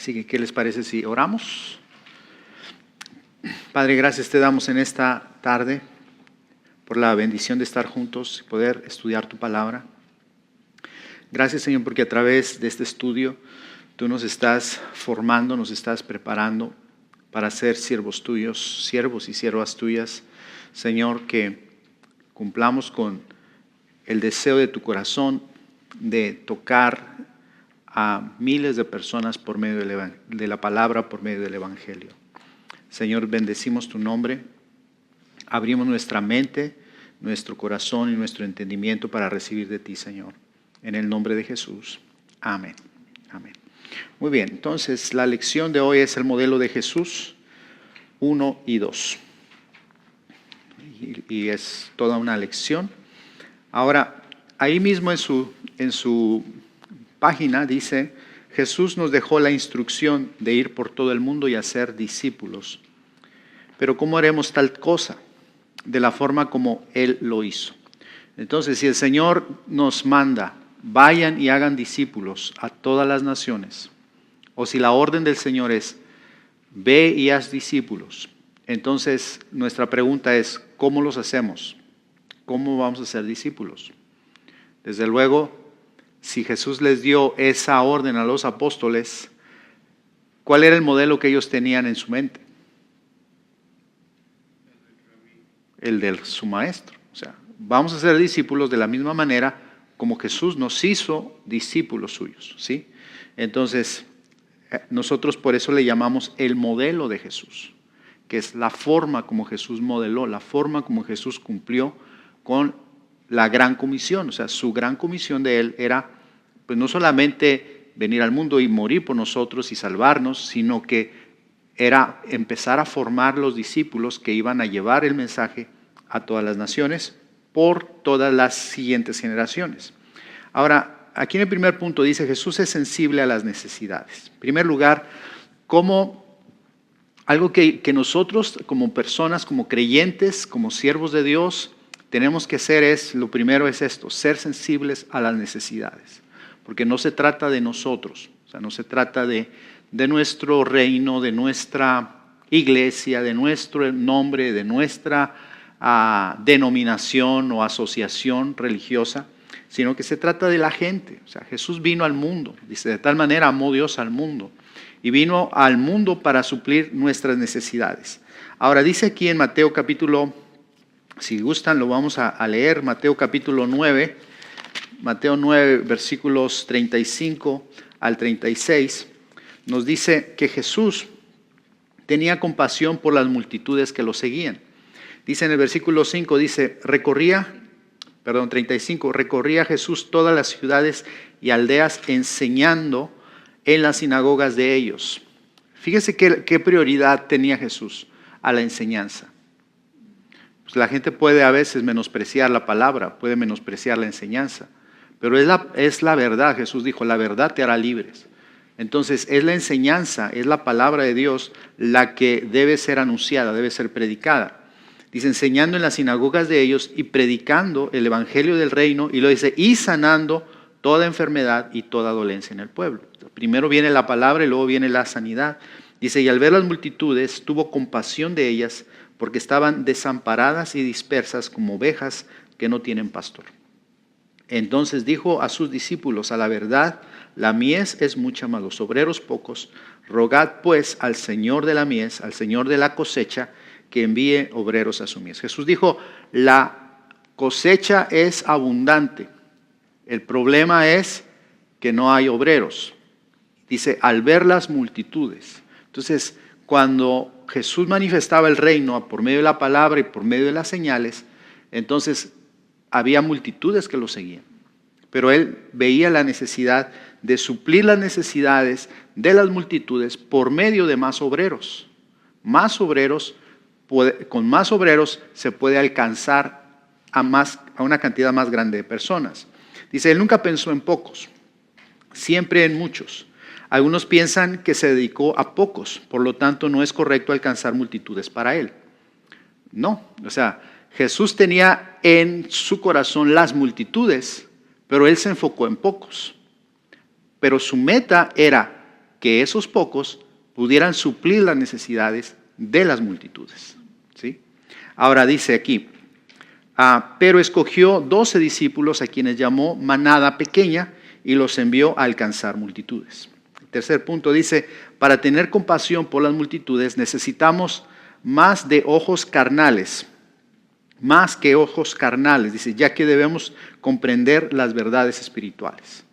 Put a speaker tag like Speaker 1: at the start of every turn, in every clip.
Speaker 1: Así que, ¿qué les parece si oramos? Padre, gracias te damos en esta tarde por la bendición de estar juntos y poder estudiar tu palabra. Gracias, Señor, porque a través de este estudio tú nos estás formando, nos estás preparando para ser siervos tuyos, siervos y siervas tuyas. Señor, que cumplamos con el deseo de tu corazón de tocar a miles de personas por medio de la palabra, por medio del Evangelio. Señor, bendecimos tu nombre, abrimos nuestra mente, nuestro corazón y nuestro entendimiento para recibir de ti, Señor. En el nombre de Jesús. Amén. Amén. Muy bien, entonces la lección de hoy es el modelo de Jesús 1 y 2. Y es toda una lección. Ahora, ahí mismo en su página dice, Jesús nos dejó la instrucción de ir por todo el mundo y hacer discípulos. Pero ¿cómo haremos tal cosa? De la forma como Él lo hizo. Entonces, si el Señor nos manda, vayan y hagan discípulos a todas las naciones, o si la orden del Señor es, ve y haz discípulos, entonces nuestra pregunta es, ¿cómo los hacemos? ¿Cómo vamos a ser discípulos? Desde luego, si Jesús les dio esa orden a los apóstoles, ¿cuál era el modelo que ellos tenían en su mente? El de su maestro. O sea, vamos a ser discípulos de la misma manera como Jesús nos hizo discípulos suyos, ¿sí? Entonces, nosotros por eso le llamamos el modelo de Jesús, que es la forma como Jesús modeló, la forma como Jesús cumplió con la gran comisión. O sea, su gran comisión de Él era, pues no solamente venir al mundo y morir por nosotros y salvarnos, sino que era empezar a formar los discípulos que iban a llevar el mensaje a todas las naciones por todas las siguientes generaciones. Ahora, aquí en el primer punto dice, Jesús es sensible a las necesidades. En primer lugar, algo que nosotros como personas, como creyentes, como siervos de Dios, tenemos que hacer lo primero es esto, ser sensibles a las necesidades. Porque no se trata de nosotros, o sea, no se trata de nuestro reino, de nuestra iglesia, de nuestro nombre, de nuestra denominación o asociación religiosa, sino que se trata de la gente. O sea, Jesús vino al mundo, dice, de tal manera amó Dios al mundo, y vino al mundo para suplir nuestras necesidades. Ahora dice aquí en Mateo capítulo, si gustan lo vamos a leer, Mateo capítulo 9, Mateo 9, versículos 35 al 36, nos dice que Jesús tenía compasión por las multitudes que lo seguían. Dice en el versículo 5, dice, 35, recorría Jesús todas las ciudades y aldeas enseñando en las sinagogas de ellos. Fíjese qué prioridad tenía Jesús a la enseñanza. Pues la gente puede a veces menospreciar la palabra, puede menospreciar la enseñanza, pero es la verdad. Jesús dijo, la verdad te hará libres. Entonces es la enseñanza, es la palabra de Dios la que debe ser anunciada, debe ser predicada. Dice, enseñando en las sinagogas de ellos y predicando el evangelio del reino, y lo dice, y sanando toda enfermedad y toda dolencia en el pueblo. Primero viene la palabra y luego viene la sanidad. Dice, y al ver las multitudes, tuvo compasión de ellas, porque estaban desamparadas y dispersas como ovejas que no tienen pastor. Entonces dijo a sus discípulos, a la verdad, la mies es mucha, mas los obreros pocos. Rogad pues al Señor de la mies, al Señor de la cosecha, que envíe obreros a su mies. Jesús dijo, la cosecha es abundante. El problema es que no hay obreros. Dice, al ver las multitudes. Entonces, cuando Jesús manifestaba el reino por medio de la palabra y por medio de las señales, entonces había multitudes que lo seguían. Pero Él veía la necesidad de suplir las necesidades de las multitudes por medio de más obreros. Con más obreros se puede alcanzar a una cantidad más grande de personas. Dice, Él nunca pensó en pocos, siempre en muchos. Algunos piensan que se dedicó a pocos, por lo tanto no es correcto alcanzar multitudes para Él. No, o sea, Jesús tenía en su corazón las multitudes, pero Él se enfocó en pocos. Pero su meta era que esos pocos pudieran suplir las necesidades de las multitudes. ¿Sí? Ahora dice aquí, pero escogió 12 discípulos a quienes llamó manada pequeña y los envió a alcanzar multitudes. El tercer punto dice, para tener compasión por las multitudes necesitamos más de ojos carnales, más que ojos carnales, dice, ya que debemos comprender las verdades espirituales.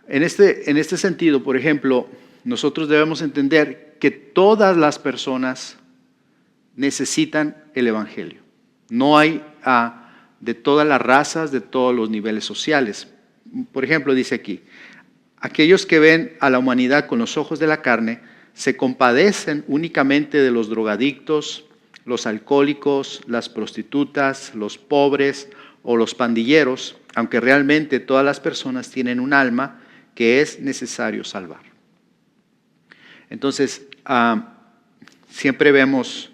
Speaker 1: En este sentido, por ejemplo, nosotros debemos entender que todas las personas necesitan el Evangelio. No hay de todas las razas, de todos los niveles sociales. Por ejemplo, dice aquí, aquellos que ven a la humanidad con los ojos de la carne se compadecen únicamente de los drogadictos, los alcohólicos, las prostitutas, los pobres o los pandilleros, aunque realmente todas las personas tienen un alma que es necesario salvar. Entonces, siempre vemos,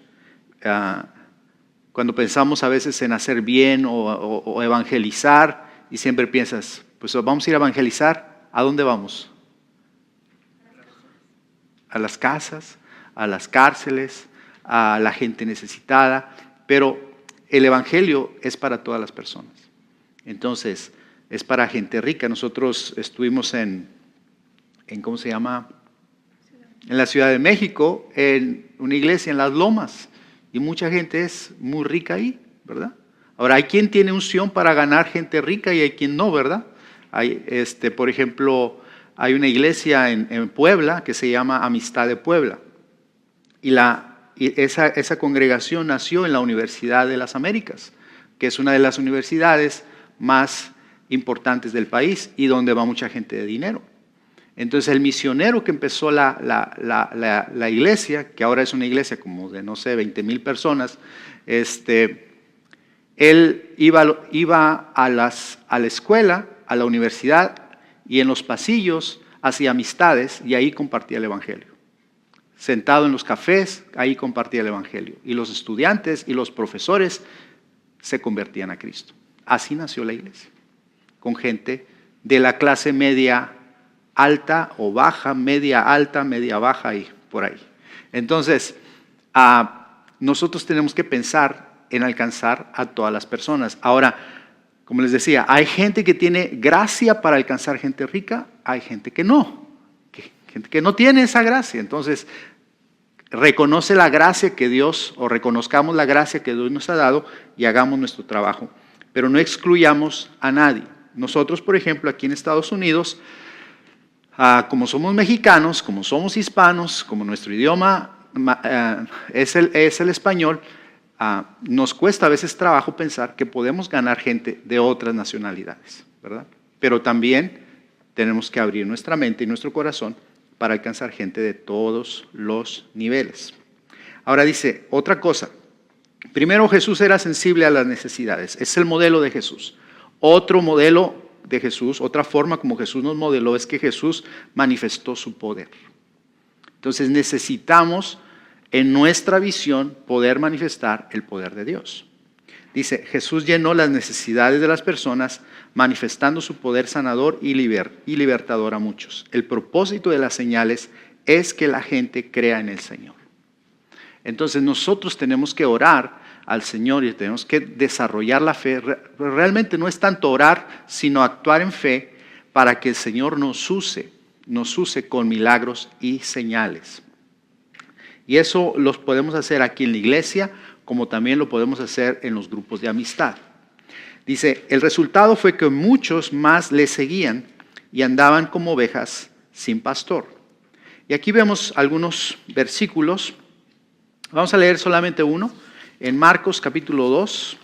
Speaker 1: cuando pensamos a veces en hacer bien o evangelizar, y siempre piensas, pues vamos a ir a evangelizar, ¿a dónde vamos? A las casas, a las cárceles, a la gente necesitada, pero el evangelio es para todas las personas. Entonces, es para gente rica. Nosotros estuvimos en ¿cómo se llama? En la Ciudad de México, en una iglesia en Las Lomas, y mucha gente es muy rica ahí, ¿verdad? Ahora, hay quien tiene unción para ganar gente rica y hay quien no, ¿verdad? Hay, por ejemplo, hay una iglesia en Puebla que se llama Amistad de Puebla, y esa congregación nació en la Universidad de las Américas, que es una de las universidades más importantes del país y donde va mucha gente de dinero. Entonces el misionero que empezó la iglesia, que ahora es una iglesia como de, no sé, 20,000 personas, él iba a la escuela, a la universidad, y en los pasillos hacía amistades y ahí compartía el evangelio. Sentado en los cafés, ahí compartía el evangelio. Y los estudiantes y los profesores se convertían a Cristo. Así nació la iglesia, con gente de la clase media alta o baja, media alta, media baja y por ahí. Entonces, nosotros tenemos que pensar en alcanzar a todas las personas. Ahora, como les decía, hay gente que tiene gracia para alcanzar gente rica, hay gente que no, gente que no tiene esa gracia. Entonces, reconoce la gracia que Dios, o reconozcamos la gracia que Dios nos ha dado y hagamos nuestro trabajo. Pero no excluyamos a nadie. Nosotros, por ejemplo, aquí en Estados Unidos, como somos mexicanos, como somos hispanos, como nuestro idioma es el español, nos cuesta a veces trabajo pensar que podemos ganar gente de otras nacionalidades, ¿verdad? Pero también tenemos que abrir nuestra mente y nuestro corazón para alcanzar gente de todos los niveles. Ahora dice otra cosa. Primero, Jesús era sensible a las necesidades. Es el modelo de Jesús. Otro modelo de Jesús, otra forma como Jesús nos modeló es que Jesús manifestó su poder. Entonces necesitamos en nuestra visión poder manifestar el poder de Dios. Dice, Jesús llenó las necesidades de las personas manifestando su poder sanador y libertador a muchos. El propósito de las señales es que la gente crea en el Señor. Entonces nosotros tenemos que orar al Señor y tenemos que desarrollar la fe. Realmente no es tanto orar, sino actuar en fe para que el Señor nos use con milagros y señales. Y eso los podemos hacer aquí en la iglesia, como también lo podemos hacer en los grupos de amistad. Dice, el resultado fue que muchos más le seguían y andaban como ovejas sin pastor. Y aquí vemos algunos versículos. Vamos a leer solamente uno. En Marcos capítulo 2.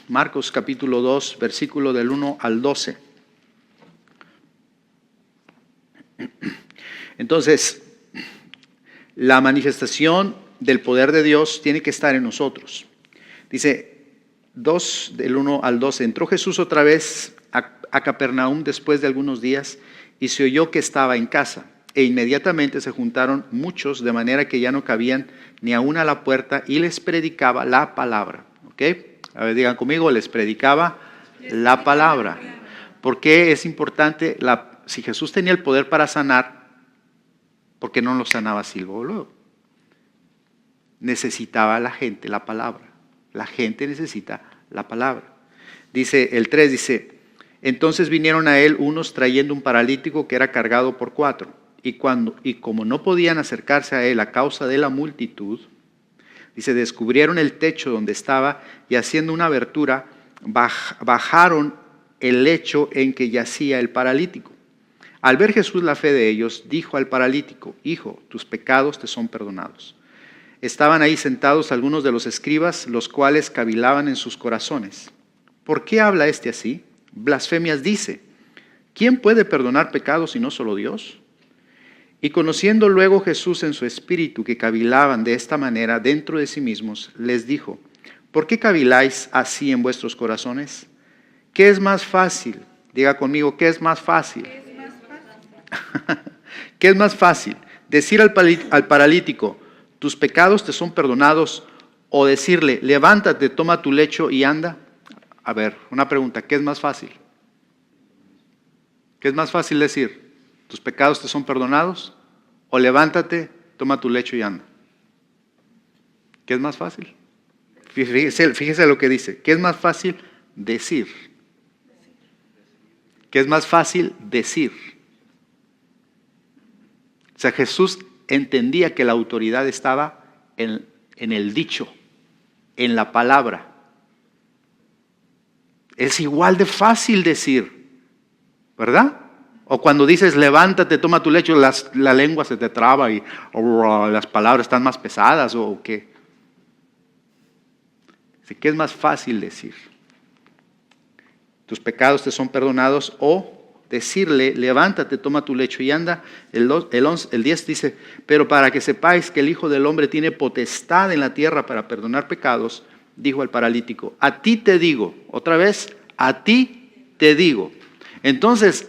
Speaker 1: Marcos capítulo 2, versículo del 1 al 12. Entonces, la manifestación del poder de Dios tiene que estar en nosotros. Dice 2 del 1 al 12. Entró Jesús otra vez a Capernaum después de algunos días y se oyó que estaba en casa. E inmediatamente se juntaron muchos, de manera que ya no cabían ni aún a la puerta, y les predicaba la palabra. ¿Ok? A ver, digan conmigo, les predicaba la palabra. ¿Por qué es importante si Jesús tenía el poder para sanar, ¿por qué no lo sanaba así luego? Necesitaba la gente la palabra. La gente necesita la palabra. Dice el 3, dice, entonces vinieron a él unos trayendo un paralítico que era cargado por 4. Y como no podían acercarse a él a causa de la multitud, dice, descubrieron el techo donde estaba y haciendo una abertura, bajaron el lecho en que yacía el paralítico. Al ver Jesús la fe de ellos, dijo al paralítico, hijo, tus pecados te son perdonados. Estaban ahí sentados algunos de los escribas, los cuales cavilaban en sus corazones. ¿Por qué habla este así? Blasfemias dice. ¿Quién puede perdonar pecados sino solo Dios? Y conociendo luego Jesús en su espíritu que cavilaban de esta manera dentro de sí mismos, les dijo, ¿por qué caviláis así en vuestros corazones? ¿Qué es más fácil? Diga conmigo, ¿qué es más fácil? ¿Qué es más fácil? ¿Qué es más fácil? Decir al paralítico, tus pecados te son perdonados, o decirle, levántate, toma tu lecho y anda. A ver, una pregunta, ¿qué es más fácil? ¿Qué es más fácil decir? ¿Tus pecados te son perdonados? ¿O levántate, toma tu lecho y anda? ¿Qué es más fácil? Fíjese lo que dice. ¿Qué es más fácil decir? ¿Qué es más fácil decir? O sea, Jesús entendía que la autoridad estaba en el dicho, en la palabra. Es igual de fácil decir, ¿verdad? O cuando dices levántate, toma tu lecho, la lengua se te traba y las palabras están más pesadas o qué. ¿Qué es más fácil decir? Tus pecados te son perdonados, o decirle levántate, toma tu lecho y anda. El 10 dice, pero para que sepáis que el Hijo del Hombre tiene potestad en la tierra para perdonar pecados, dijo al paralítico, a ti te digo, otra vez, a ti te digo. Entonces,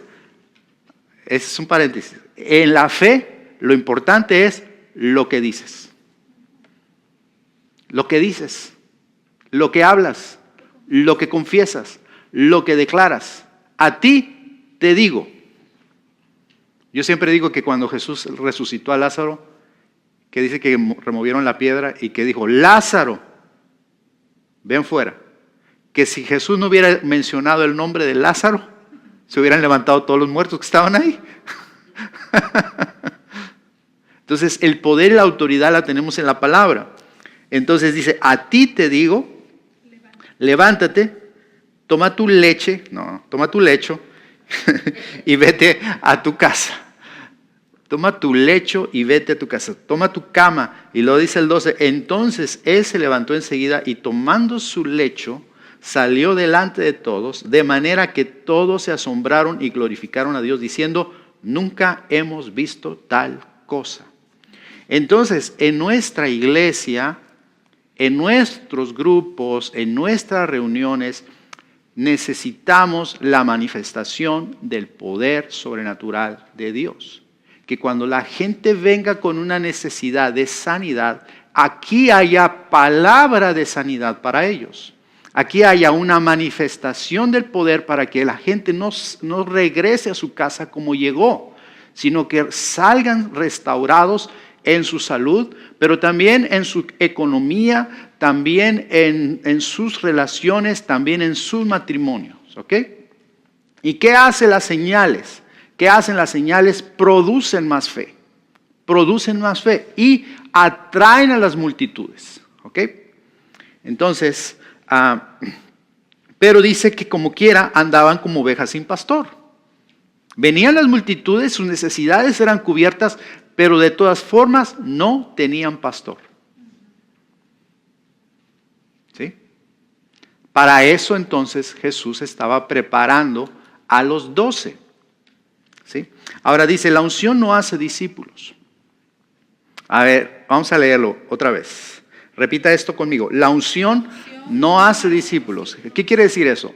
Speaker 1: ese es un paréntesis. En la fe, lo importante es lo que dices. Lo que dices, lo que hablas, lo que confiesas, lo que declaras. A ti te digo. Yo siempre digo que cuando Jesús resucitó a Lázaro, que dice que removieron la piedra y que dijo, Lázaro, ven fuera. Que si Jesús no hubiera mencionado el nombre de Lázaro, se hubieran levantado todos los muertos que estaban ahí. Entonces, el poder y la autoridad la tenemos en la palabra. Entonces dice, a ti te digo, levántate, toma tu lecho y vete a tu casa. Toma tu lecho y vete a tu casa. Toma tu cama. Y lo dice el 12. Entonces él se levantó enseguida y tomando su lecho, salió delante de todos, de manera que todos se asombraron y glorificaron a Dios, diciendo, nunca hemos visto tal cosa. Entonces, en nuestra iglesia, en nuestros grupos, en nuestras reuniones, necesitamos la manifestación del poder sobrenatural de Dios. Que cuando la gente venga con una necesidad de sanidad, aquí haya palabra de sanidad para ellos. Aquí haya una manifestación del poder para que la gente no regrese a su casa como llegó, sino que salgan restaurados en su salud, pero también en su economía, también en sus relaciones, también en sus matrimonios. ¿Ok? ¿Y qué hacen las señales? ¿Qué hacen las señales? Producen más fe. Producen más fe y atraen a las multitudes. ¿Ok? Entonces, pero dice que como quiera andaban como ovejas sin pastor. Venían las multitudes, sus necesidades eran cubiertas, pero de todas formas no tenían pastor. ¿Sí? Para eso entonces Jesús estaba preparando a los 12. ¿Sí? Ahora dice, la unción no hace discípulos. A ver, vamos a leerlo otra vez. Repita esto conmigo. La unción no hace discípulos. ¿Qué quiere decir eso?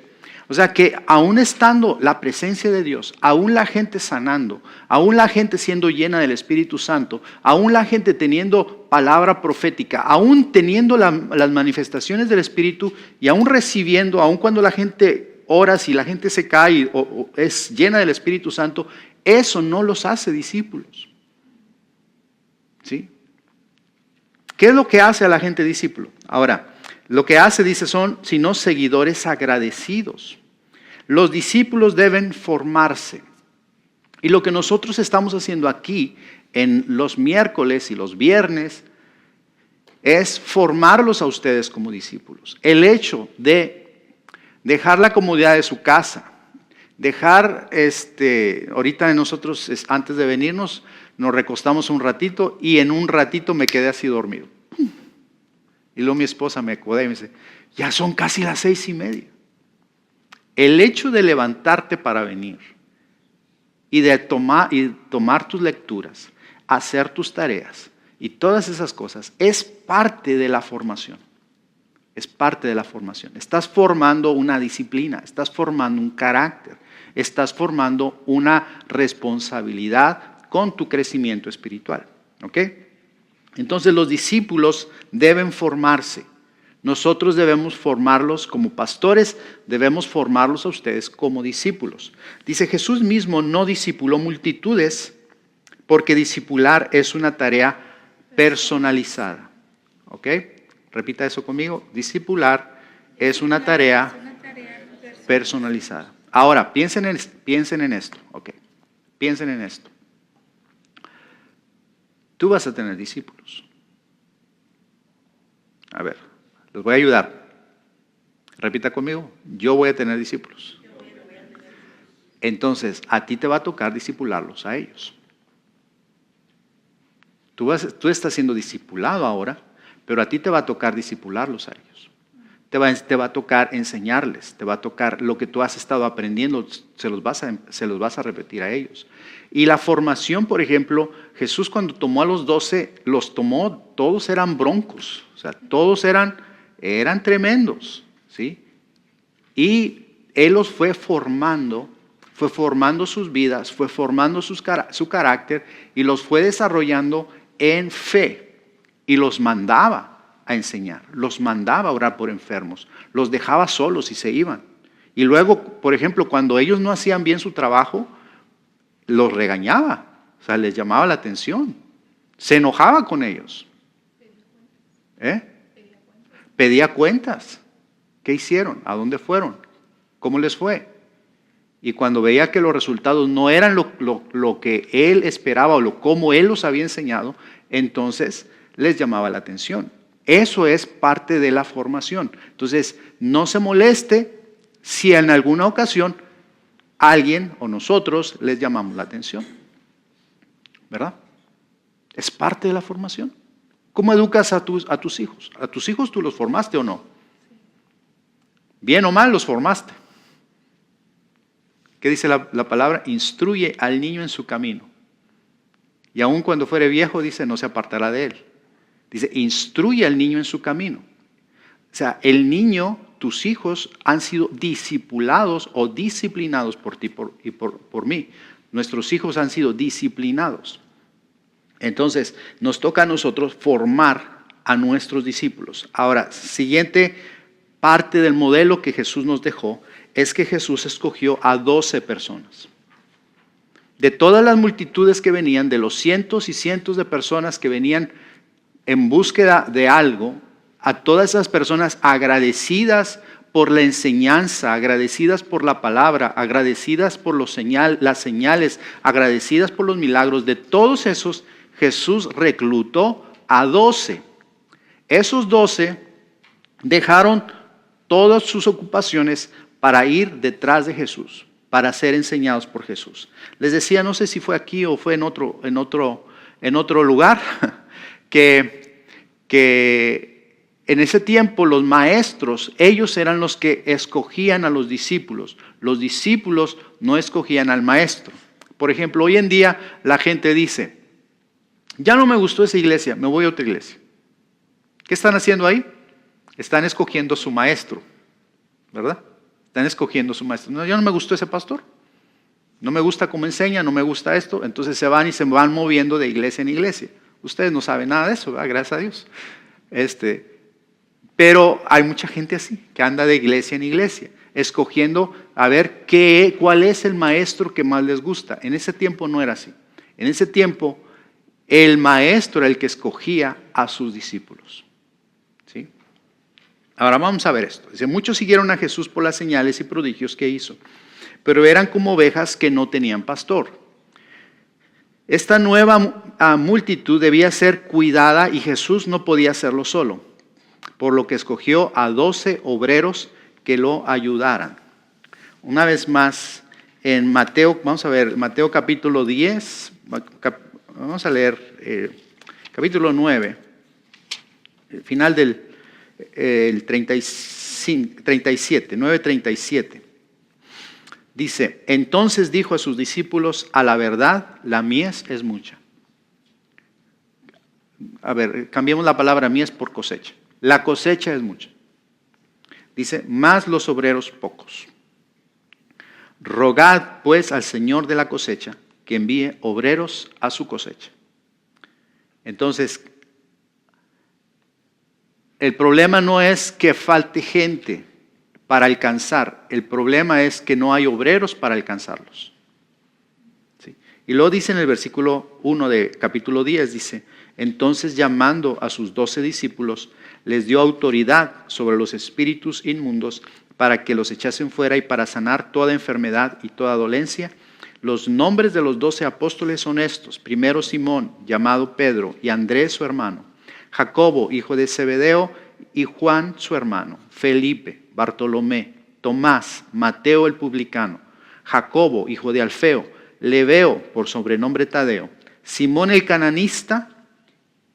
Speaker 1: O sea que aún estando la presencia de Dios, aún la gente sanando, aún la gente siendo llena del Espíritu Santo, aún la gente teniendo palabra profética, aún teniendo las manifestaciones del Espíritu y aún recibiendo, aún cuando la gente ora, si la gente se cae o es llena del Espíritu Santo, Eso no los hace discípulos. ¿Sí? ¿Qué es lo que hace a la gente discípulo? Ahora, lo que hace, dice, son, sino seguidores agradecidos. Los discípulos deben formarse. Y lo que nosotros estamos haciendo aquí, en los miércoles y los viernes, es formarlos a ustedes como discípulos. El hecho de dejar la comodidad de su casa, dejar, ahorita nosotros antes de venirnos, nos recostamos un ratito y en un ratito me quedé así dormido. Y luego mi esposa me acodé y me dice, ya son casi las 6:30. El hecho de levantarte para venir y de tomar tus lecturas, hacer tus tareas y todas esas cosas es parte de la formación. Es parte de la formación. Estás formando una disciplina, estás formando un carácter, estás formando una responsabilidad con tu crecimiento espiritual. ¿Ok? Entonces los discípulos deben formarse. Nosotros debemos formarlos como pastores, debemos formarlos a ustedes como discípulos. Dice, Jesús mismo no discipuló multitudes porque discipular es una tarea personalizada. ¿Ok? Repita eso conmigo. Discipular es una tarea personalizada. Ahora, piensen en esto. ¿Ok? Piensen en esto. Tú vas a tener discípulos. A ver, les voy a ayudar. Repita conmigo, yo voy a tener discípulos. Entonces, a ti te va a tocar discipularlos a ellos. Tú estás siendo discipulado ahora, pero a ti te va a tocar discipularlos a ellos. Te va a tocar enseñarles, te va a tocar lo que tú has estado aprendiendo, se los vas a repetir a ellos. Y la formación, por ejemplo, Jesús cuando tomó a los 12, los tomó, todos eran broncos, o sea, todos eran tremendos, ¿sí? Y Él los fue formando sus vidas, fue formando su carácter y los fue desarrollando en fe y los mandaba a enseñar, los mandaba a orar por enfermos, los dejaba solos y se iban. Y luego, por ejemplo, cuando ellos no hacían bien su trabajo, los regañaba, o sea, les llamaba la atención, se enojaba con ellos. Pedía cuentas. ¿Qué hicieron? ¿A dónde fueron? ¿Cómo les fue? Y cuando veía que los resultados no eran lo que él esperaba o como él los había enseñado, entonces les llamaba la atención. Eso es parte de la formación. Entonces, no se moleste si en alguna ocasión alguien o nosotros les llamamos la atención. ¿Verdad? Es parte de la formación. ¿Cómo educas a tus hijos? ¿A tus hijos tú los formaste o no? Bien o mal los formaste. ¿Qué dice la palabra? Instruye al niño en su camino. Y aun cuando fuere viejo, dice, no se apartará de él. Dice, instruye al niño en su camino. O sea, el niño, tus hijos han sido discipulados o disciplinados por ti y por mí. Nuestros hijos han sido disciplinados. Entonces, nos toca a nosotros formar a nuestros discípulos. Ahora, siguiente parte del modelo que Jesús nos dejó es que Jesús escogió a 12 personas. De todas las multitudes que venían, de los cientos y cientos de personas que venían en búsqueda de algo, a todas esas personas agradecidas por la enseñanza, agradecidas por la palabra, agradecidas por las señales, agradecidas por los milagros, de todos esos, Jesús reclutó a 12. Esos 12 dejaron todas sus ocupaciones para ir detrás de Jesús, para ser enseñados por Jesús. Les decía, no sé si fue aquí o fue en otro lugar, que en ese tiempo los maestros, ellos eran los que escogían a los discípulos. Los discípulos no escogían al maestro. Por ejemplo, hoy en día la gente dice, ya no me gustó esa iglesia, me voy a otra iglesia. ¿Qué están haciendo ahí? Están escogiendo su maestro, ¿verdad? Están escogiendo su maestro. No, ya no me gustó ese pastor. No me gusta cómo enseña, no me gusta esto. Entonces se van moviendo de iglesia en iglesia. Ustedes no saben nada de eso, ¿verdad? Gracias a Dios. Pero hay mucha gente así, que anda de iglesia en iglesia. escogiendo a ver cuál es el maestro que más les gusta. En ese tiempo no era así. En ese tiempo el maestro era el que escogía a sus discípulos. ¿Sí? Ahora vamos a ver esto. Dice, muchos siguieron a Jesús por las señales y prodigios que hizo, pero eran como ovejas que no tenían pastor. Esta nueva multitud debía ser cuidada y Jesús no podía hacerlo solo, por lo que escogió a 12 obreros que lo ayudaran. Una vez más, en Mateo, vamos a ver, Mateo capítulo 10, vamos a leer capítulo 9, el final del 37, 9:37. Dice, entonces dijo a sus discípulos, a la verdad, la mies es mucha. A ver, cambiemos la palabra mies por cosecha. La cosecha es mucha. Dice, más los obreros pocos. Rogad pues al Señor de la cosecha que envíe obreros a su cosecha. Entonces, el problema no es que falte gente para alcanzar, el problema es que no hay obreros para alcanzarlos. ¿Sí? Y luego dice en el versículo 1 de capítulo 10, dice, entonces llamando a sus 12 discípulos, les dio autoridad sobre los espíritus inmundos para que los echasen fuera y para sanar toda enfermedad y toda dolencia. Los nombres de los 12 apóstoles son estos: primero Simón, llamado Pedro, y Andrés su hermano, Jacobo, hijo de Zebedeo, y Juan su hermano, Felipe, Bartolomé, Tomás, Mateo el publicano, Jacobo, hijo de Alfeo, Lebeo, por sobrenombre Tadeo, Simón el cananista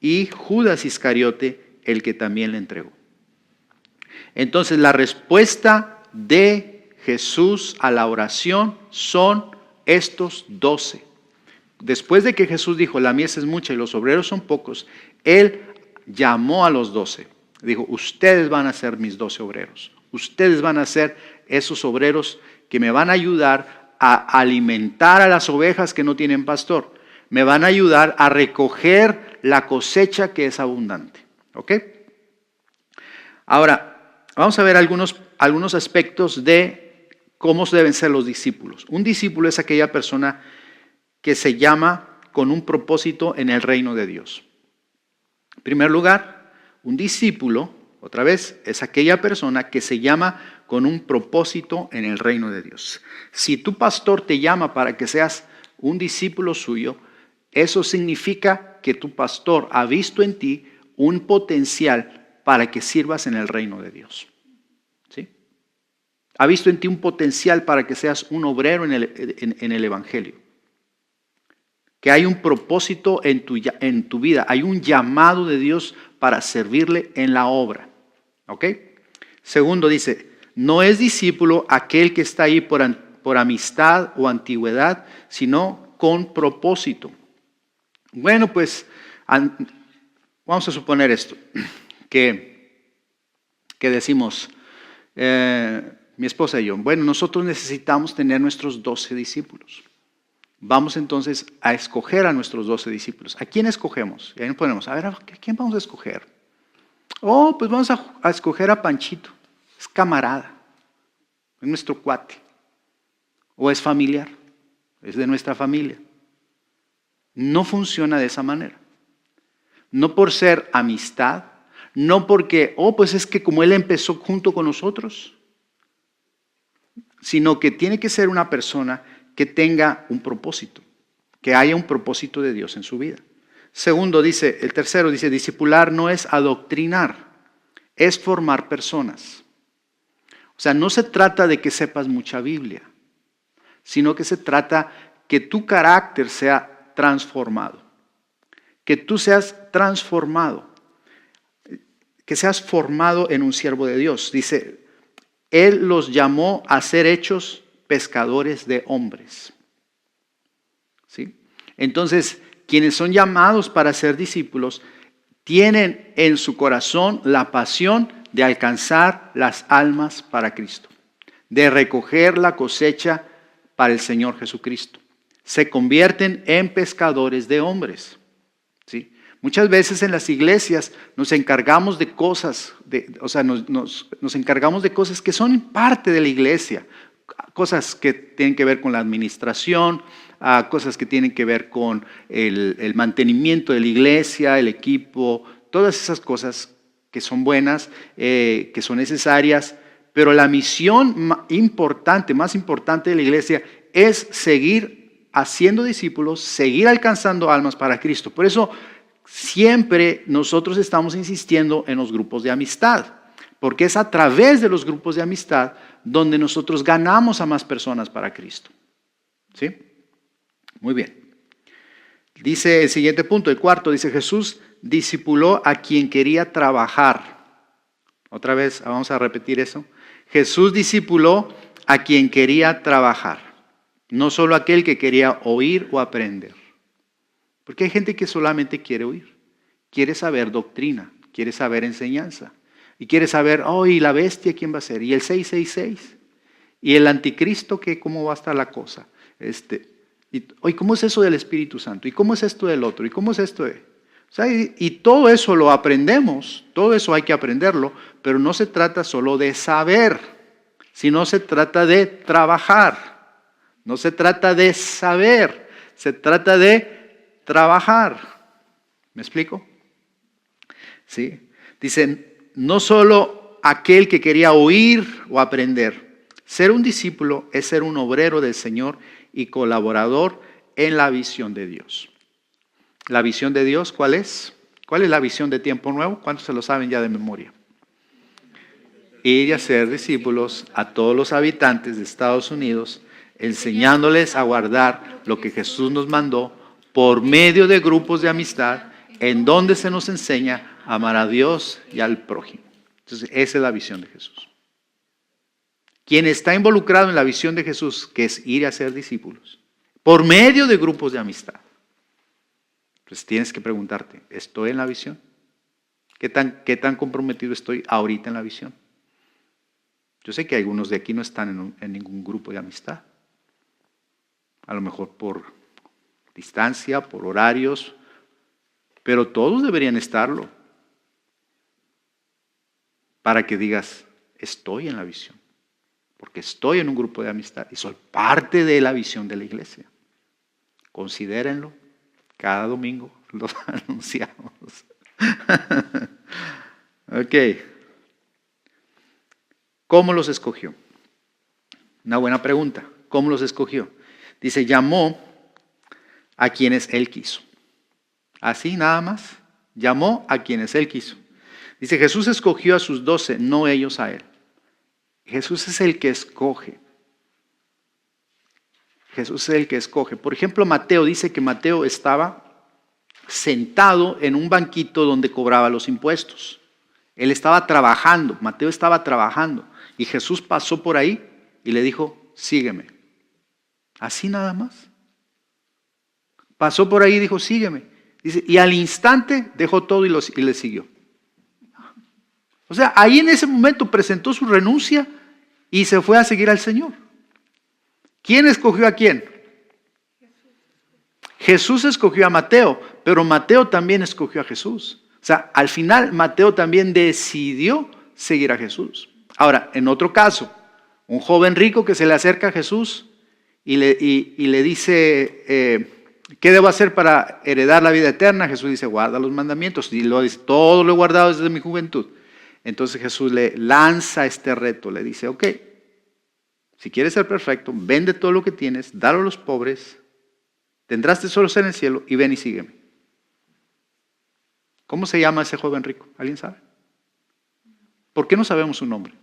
Speaker 1: y Judas Iscariote, el que también le entregó. Entonces la respuesta de Jesús a la oración son estos 12. Después de que Jesús dijo, la mies es mucha y los obreros son pocos, Él llamó a los 12. Dijo, ustedes van a ser mis 12 obreros. Ustedes van a ser esos obreros que me van a ayudar a alimentar a las ovejas que no tienen pastor. Me van a ayudar a recoger la cosecha que es abundante. ¿Ok? Ahora, vamos a ver algunos aspectos de cómo deben ser los discípulos. Un discípulo es aquella persona que se llama con un propósito en el reino de Dios. En primer lugar, un discípulo, otra vez, es aquella persona que se llama con un propósito en el reino de Dios. Si tu pastor te llama para que seas un discípulo suyo, eso significa que tu pastor ha visto en ti un potencial para que sirvas en el reino de Dios. ¿Sí? Ha visto en ti un potencial para que seas un obrero en el Evangelio. Que hay un propósito en tu vida, hay un llamado de Dios para servirle en la obra. ¿Ok? Segundo dice, no es discípulo aquel que está ahí por amistad o antigüedad, sino con propósito. Bueno, pues vamos a suponer esto, que decimos, mi esposa y yo, bueno, nosotros necesitamos tener nuestros 12 discípulos. Vamos entonces a escoger a nuestros 12 discípulos. ¿A quién escogemos? Y ahí nos ponemos, a ver, ¿a quién vamos a escoger? Oh, pues vamos a escoger a Panchito. Es camarada, es nuestro cuate. O es familiar, es de nuestra familia. No funciona de esa manera. No por ser amistad, no porque, pues es que como él empezó junto con nosotros, sino que tiene que ser una persona que tenga un propósito, que haya un propósito de Dios en su vida. Segundo, el tercero dice, discipular no es adoctrinar, es formar personas. O sea, no se trata de que sepas mucha Biblia, sino que se trata que tu carácter sea transformado, que tú seas transformado, que seas formado en un siervo de Dios. Dice, Él los llamó a ser hechos pescadores de hombres. ¿Sí? Entonces, quienes son llamados para ser discípulos tienen en su corazón la pasión de alcanzar las almas para Cristo, de recoger la cosecha para el Señor Jesucristo. Se convierten en pescadores de hombres. ¿Sí? Muchas veces en las iglesias nos encargamos de cosas, nos encargamos de cosas que son parte de la iglesia, cosas que tienen que ver con la administración, cosas que tienen que ver con el mantenimiento de la iglesia, el equipo, todas esas cosas que son buenas, que son necesarias, pero la misión más importante de la iglesia es seguir haciendo discípulos, seguir alcanzando almas para Cristo. Por eso siempre nosotros estamos insistiendo en los grupos de amistad, porque es a través de los grupos de amistad donde nosotros ganamos a más personas para Cristo. ¿Sí? Muy bien. Dice el siguiente punto, el cuarto, dice Jesús discipuló a quien quería trabajar. Otra vez, vamos a repetir eso. Jesús discipuló a quien quería trabajar, no solo aquel que quería oír o aprender. Porque hay gente que solamente quiere oír, quiere saber doctrina, quiere saber enseñanza. Y quiere saber, ¿y la bestia quién va a ser? ¿Y el 666? ¿Y el anticristo qué? ¿Cómo va a estar la cosa? ¿Cómo es eso del Espíritu Santo? ¿Y cómo es esto del otro? ¿Y cómo es esto de...? Y todo eso lo aprendemos, todo eso hay que aprenderlo, pero no se trata solo de saber, sino se trata de trabajar. No se trata de saber, se trata de trabajar. ¿Me explico? Sí. Dicen, no solo aquel que quería oír o aprender. Ser un discípulo es ser un obrero del Señor y colaborador en la visión de Dios. ¿La visión de Dios cuál es? ¿Cuál es la visión de Tiempo Nuevo? ¿Cuántos se lo saben ya de memoria? Ir y hacer discípulos a todos los habitantes de Estados Unidos, enseñándoles a guardar lo que Jesús nos mandó por medio de grupos de amistad, en donde se nos enseña a amar a Dios y al prójimo. Entonces, esa es la visión de Jesús. Quien está involucrado en la visión de Jesús, que es ir a ser discípulos, por medio de grupos de amistad. Entonces tienes que preguntarte, ¿estoy en la visión? ¿Qué tan comprometido estoy ahorita en la visión? Yo sé que algunos de aquí no están en ningún grupo de amistad. A lo mejor por distancia, por horarios, pero todos deberían estarlo. Para que digas, estoy en la visión. Porque estoy en un grupo de amistad y soy parte de la visión de la iglesia. Considérenlo. Cada domingo los anunciamos. Ok. ¿Cómo los escogió? Una buena pregunta. ¿Cómo los escogió? Dice, llamó a quienes Él quiso. Así nada más. Llamó a quienes Él quiso. Dice, Jesús escogió a sus 12, no ellos a Él. Jesús es el que escoge. Jesús es el que escoge. Por ejemplo, Mateo dice que Mateo estaba sentado en un banquito donde cobraba los impuestos. Él estaba trabajando, Mateo estaba trabajando. Y Jesús pasó por ahí y le dijo, sígueme. Así nada más. Pasó por ahí y dijo, sígueme. Dice, y al instante dejó todo y le siguió. O sea, ahí en ese momento presentó su renuncia y se fue a seguir al Señor. ¿Quién escogió a quién? Jesús escogió a Mateo, pero Mateo también escogió a Jesús. O sea, al final Mateo también decidió seguir a Jesús. Ahora, en otro caso, un joven rico que se le acerca a Jesús y le dice, ¿qué debo hacer para heredar la vida eterna? Jesús dice, guarda los mandamientos. Y lo dice, todo lo he guardado desde mi juventud. Entonces Jesús le lanza este reto, le dice, ok, si quieres ser perfecto, vende todo lo que tienes, dalo a los pobres, tendrás tesoros en el cielo y ven y sígueme. ¿Cómo se llama ese joven rico? ¿Alguien sabe? ¿Por qué no sabemos su nombre?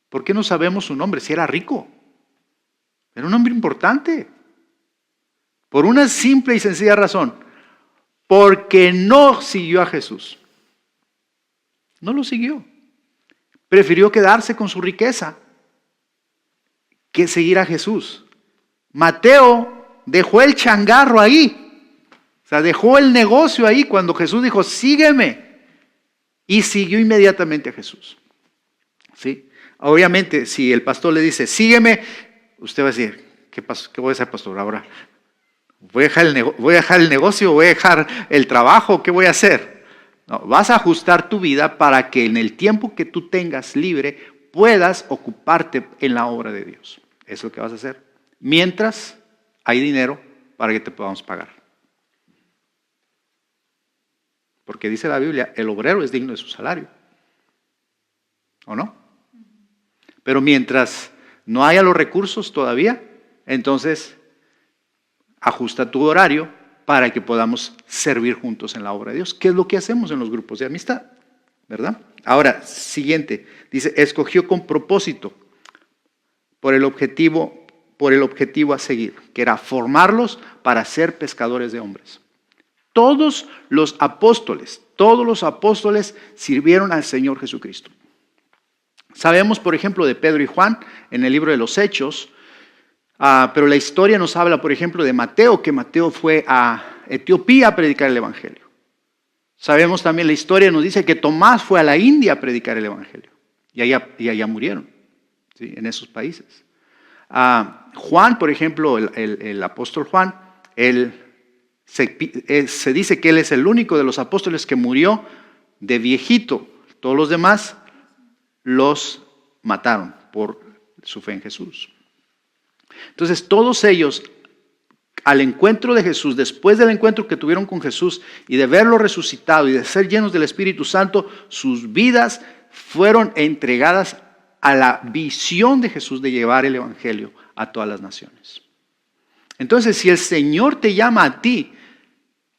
Speaker 1: ¿Por qué no sabemos su nombre si era rico? Era un hombre importante. Por una simple y sencilla razón. Porque no siguió a Jesús. No lo siguió. Prefirió quedarse con su riqueza que seguir a Jesús. Mateo dejó el changarro ahí. O sea, dejó el negocio ahí cuando Jesús dijo, sígueme. Y siguió inmediatamente a Jesús. ¿Sí? Obviamente, si el pastor le dice, sígueme, usted va a decir, ¿qué voy a hacer, pastor? Ahora voy a dejar el negocio, voy a dejar el trabajo, ¿qué voy a hacer? No, vas a ajustar tu vida para que en el tiempo que tú tengas libre puedas ocuparte en la obra de Dios. Eso es lo que vas a hacer. Mientras hay dinero para que te podamos pagar. Porque dice la Biblia, el obrero es digno de su salario. ¿O no? Pero mientras no haya los recursos todavía, entonces ajusta tu horario para que podamos servir juntos en la obra de Dios. ¿Qué es lo que hacemos en los grupos de amistad? ¿Verdad? Ahora, siguiente, dice, escogió con propósito por el objetivo a seguir, que era formarlos para ser pescadores de hombres. Todos los apóstoles sirvieron al Señor Jesucristo. Sabemos, por ejemplo, de Pedro y Juan en el libro de los Hechos, pero la historia nos habla, por ejemplo, de Mateo, que Mateo fue a Etiopía a predicar el Evangelio. Sabemos también, la historia nos dice que Tomás fue a la India a predicar el Evangelio. Y allá murieron, ¿sí? En esos países. Juan, por ejemplo, el apóstol Juan, se dice que él es el único de los apóstoles que murió de viejito. Todos los demás los mataron por su fe en Jesús. Entonces, todos ellos, al encuentro de Jesús, después del encuentro que tuvieron con Jesús y de verlo resucitado y de ser llenos del Espíritu Santo, sus vidas fueron entregadas a la visión de Jesús de llevar el Evangelio a todas las naciones. Entonces, si el Señor te llama a ti,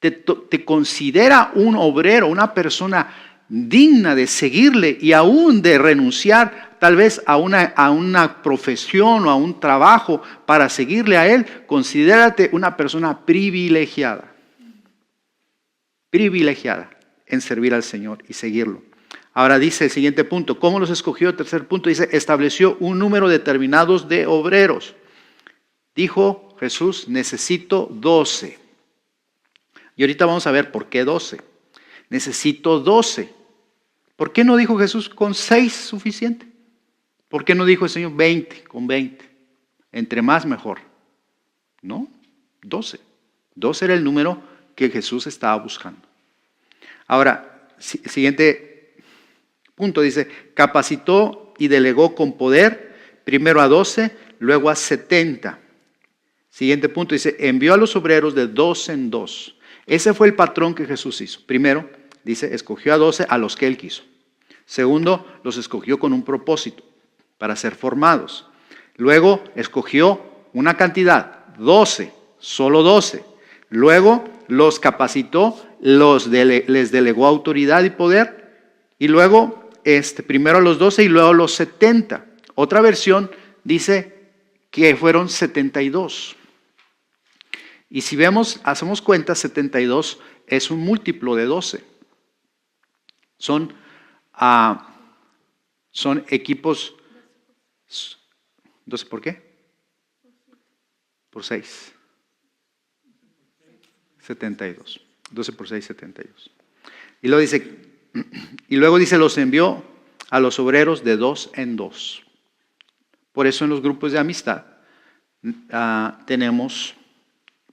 Speaker 1: te considera un obrero, una persona digna de seguirle y aún de renunciar tal vez a una profesión o a un trabajo para seguirle a Él, considérate una persona privilegiada en servir al Señor y seguirlo. Ahora dice el siguiente punto, ¿cómo los escogió? El tercer punto dice, estableció un número determinado de obreros. Dijo Jesús, necesito 12. Y ahorita vamos a ver por qué 12. Necesito 12. ¿Por qué no dijo Jesús con 6 suficiente? ¿Por qué no dijo el Señor 20 con 20? Entre más mejor. No, 12. 12 era el número que Jesús estaba buscando. Ahora, siguiente punto dice, capacitó y delegó con poder, primero a 12, luego a 70. Siguiente punto dice, envió a los obreros de 2 en 2. Ese fue el patrón que Jesús hizo. Primero, dice, escogió a 12 a los que Él quiso. Segundo, los escogió con un propósito, para ser formados. Luego, escogió una cantidad, 12, solo 12. Luego, los capacitó, les delegó autoridad y poder. Y luego, primero a los 12 y luego a los 70. Otra versión dice que fueron 72. Y si hacemos cuenta, 72 es un múltiplo de 12. Son equipos. ¿12 por qué? Por 6. 72. 12 por 6, 72. Y luego dice, los envió a los obreros de 2 en 2. Por eso en los grupos de amistad tenemos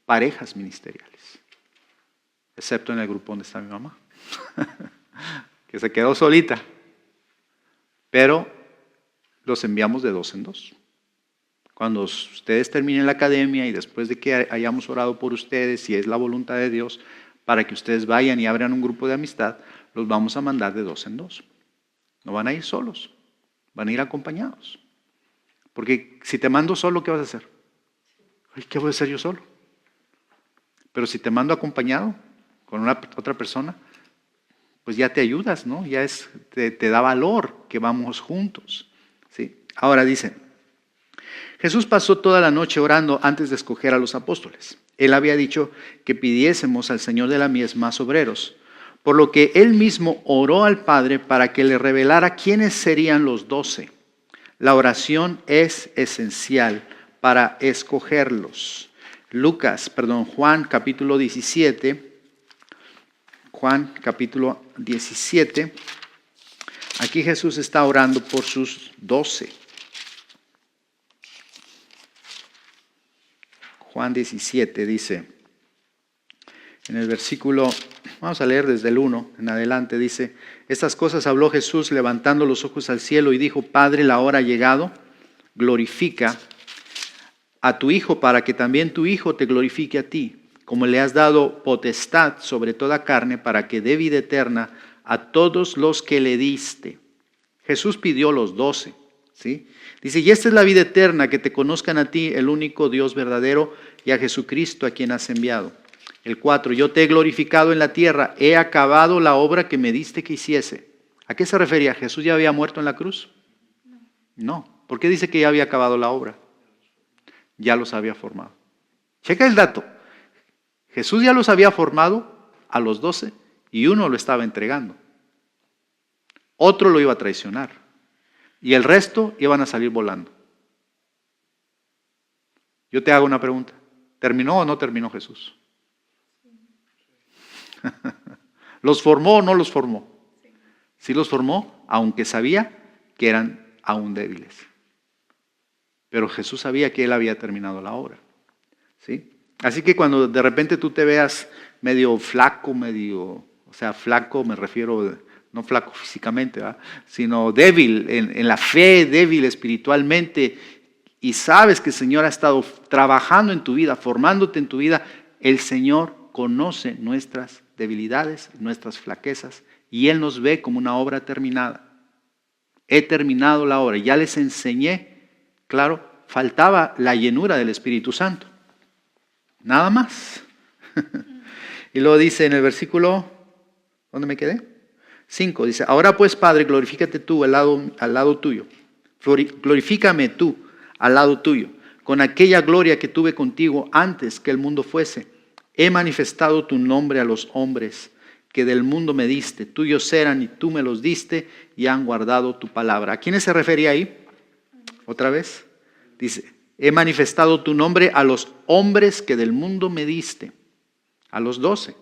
Speaker 1: parejas ministeriales, excepto en el grupo donde está mi mamá, que se quedó solita, pero los enviamos de 2 en 2. Cuando ustedes terminen la academia y después de que hayamos orado por ustedes, si es la voluntad de Dios, para que ustedes vayan y abran un grupo de amistad, los vamos a mandar de 2 en 2. No van a ir solos, van a ir acompañados. Porque si te mando solo, ¿qué vas a hacer? ¿Qué voy a hacer yo solo? Pero si te mando acompañado con otra persona, pues ya te ayudas, ¿no? Ya te da valor que vamos juntos, ¿sí? Ahora dice, Jesús pasó toda la noche orando antes de escoger a los apóstoles. Él había dicho que pidiésemos al Señor de la mies más obreros, por lo que él mismo oró al Padre para que le revelara quiénes serían los 12. La oración es esencial para escogerlos. Juan capítulo 17. Juan capítulo 17. Aquí Jesús está orando por sus 12. Juan 17 dice, En el versículo, vamos a leer desde el 1 en adelante, dice: estas cosas habló Jesús levantando los ojos al cielo y dijo: Padre, la hora ha llegado, glorifica a tu Hijo para que también tu Hijo te glorifique a ti, como le has dado potestad sobre toda carne para que dé vida eterna a todos los que le diste. Jesús pidió los 12, ¿sí? Dice: y esta es la vida eterna, que te conozcan a ti, el único Dios verdadero, y a Jesucristo a quien has enviado. El 4, yo te he glorificado en la tierra, he acabado la obra que me diste que hiciese. ¿A qué se refería? ¿Jesús ya había muerto en la cruz? No. ¿Por qué dice que ya había acabado la obra? Ya los había formado. Checa el dato. Jesús ya los había formado a los 12 y uno lo estaba entregando. Otro lo iba a traicionar y el resto iban a salir volando. Yo te hago una pregunta. ¿Terminó o no terminó Jesús? ¿Los formó o no los formó? Sí los formó, aunque sabía que eran aún débiles. Pero Jesús sabía que Él había terminado la obra, ¿sí? Así que cuando de repente tú te veas medio flaco, flaco me refiero, no flaco físicamente, ¿verdad?, sino débil en la fe, débil espiritualmente, y sabes que el Señor ha estado trabajando en tu vida, formándote en tu vida, el Señor conoce nuestras debilidades, nuestras flaquezas, y Él nos ve como una obra terminada. He terminado la obra, ya les enseñé. Claro, faltaba la llenura del Espíritu Santo. Nada más. Y luego dice en el versículo, ¿dónde me quedé? 5, dice: ahora pues, Padre, glorifícate tú al lado tuyo. Glorifícame tú al lado tuyo, con aquella gloria que tuve contigo antes que el mundo fuese. He manifestado tu nombre a los hombres que del mundo me diste. Tuyos eran y tú me los diste y han guardado tu palabra. ¿A quiénes se refería ahí? Otra vez. Dice: he manifestado tu nombre a los hombres que del mundo me diste. A los 12.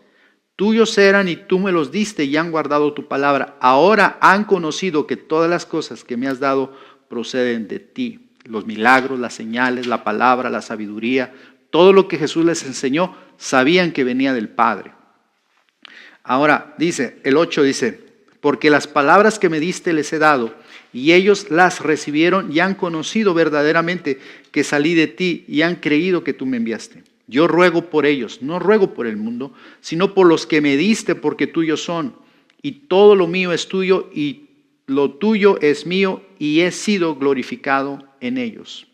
Speaker 1: Tuyos eran y tú me los diste y han guardado tu palabra. Ahora han conocido que todas las cosas que me has dado proceden de ti. Los milagros, las señales, la palabra, la sabiduría, todo lo que Jesús les enseñó, sabían que venía del Padre. Ahora dice, el 8 dice: porque las palabras que me diste les he dado, y ellos las recibieron y han conocido verdaderamente que salí de ti y han creído que tú me enviaste. Yo ruego por ellos, no ruego por el mundo, sino por los que me diste, porque tuyos son. Y todo lo mío es tuyo y lo tuyo es mío, y he sido glorificado en ellos.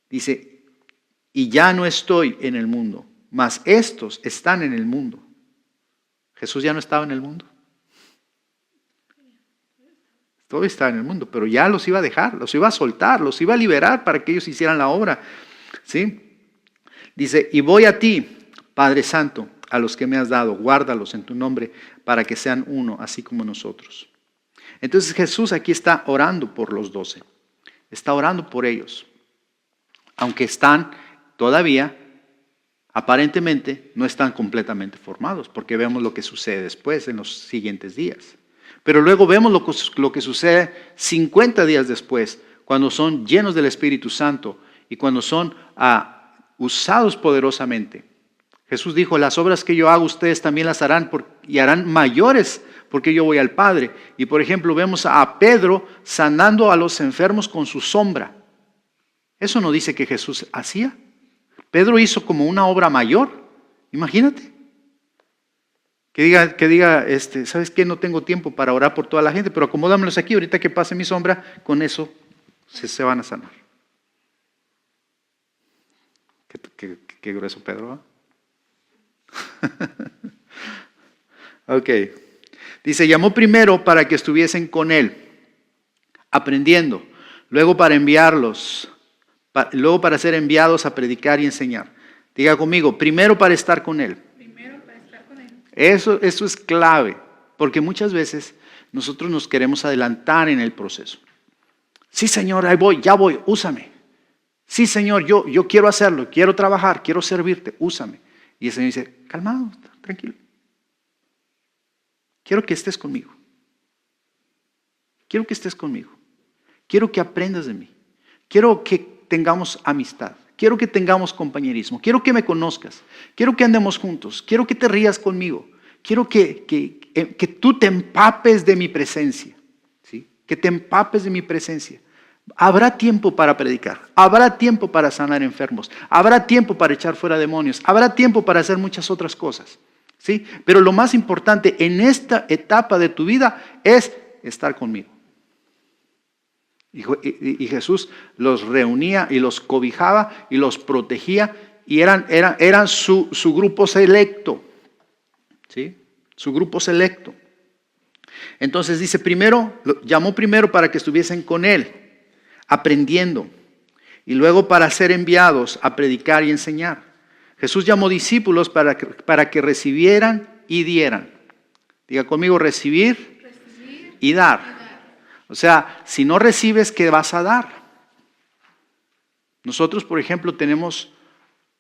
Speaker 1: Dice: y ya no estoy en el mundo, mas estos están en el mundo. Jesús ya no estaba en el mundo. Todavía estaba en el mundo, pero ya los iba a dejar, los iba a soltar, los iba a liberar para que ellos hicieran la obra, ¿sí? Dice: y voy a ti, Padre Santo, a los que me has dado, guárdalos en tu nombre para que sean uno, así como nosotros. Entonces Jesús aquí está orando por los 12, está orando por ellos, aunque están todavía, aparentemente, no están completamente formados, porque vemos lo que sucede después en los siguientes días. Pero luego vemos lo que sucede 50 días después, cuando son llenos del Espíritu Santo y cuando son usados poderosamente. Jesús dijo: las obras que yo hago ustedes también las harán y harán mayores, porque yo voy al Padre. Y por ejemplo vemos a Pedro sanando a los enfermos con su sombra. Eso no dice que Jesús hacía. Pedro hizo como una obra mayor. Imagínate. Que diga, ¿sabes qué? No tengo tiempo para orar por toda la gente, pero acomódamelos aquí, ahorita que pase mi sombra, con eso se van a sanar. Qué grueso Pedro, ¿eh? Ok. Dice: llamó primero para que estuviesen con él, aprendiendo, luego para enviarlos, luego para ser enviados a predicar y enseñar. Diga conmigo: primero para estar con él. Eso es clave, porque muchas veces nosotros nos queremos adelantar en el proceso. Sí, Señor, ahí voy, ya voy, úsame. Sí, Señor, yo quiero hacerlo, quiero trabajar, quiero servirte, úsame. Y el Señor dice: calmado, tranquilo. Quiero que estés conmigo. Quiero que estés conmigo. Quiero que aprendas de mí. Quiero que tengamos amistad. quiero que tengamos compañerismo, quiero que me conozcas, quiero que andemos juntos, quiero que te rías conmigo, quiero que tú te empapes de mi presencia, ¿sí? Que te empapes de mi presencia. Habrá tiempo para predicar, habrá tiempo para sanar enfermos, habrá tiempo para echar fuera demonios, habrá tiempo para hacer muchas otras cosas, ¿sí? Pero lo más importante en esta de tu vida es estar conmigo. Y Jesús los reunía y los cobijaba y los protegía y eran su grupo selecto, ¿sí? Su grupo selecto. Entonces dice, llamó primero para que estuviesen con él, aprendiendo, y luego para ser enviados a predicar y enseñar. Jesús llamó discípulos para que recibieran y dieran. Diga conmigo, recibir y dar. O sea, si no recibes, ¿qué vas a dar? Nosotros, por ejemplo,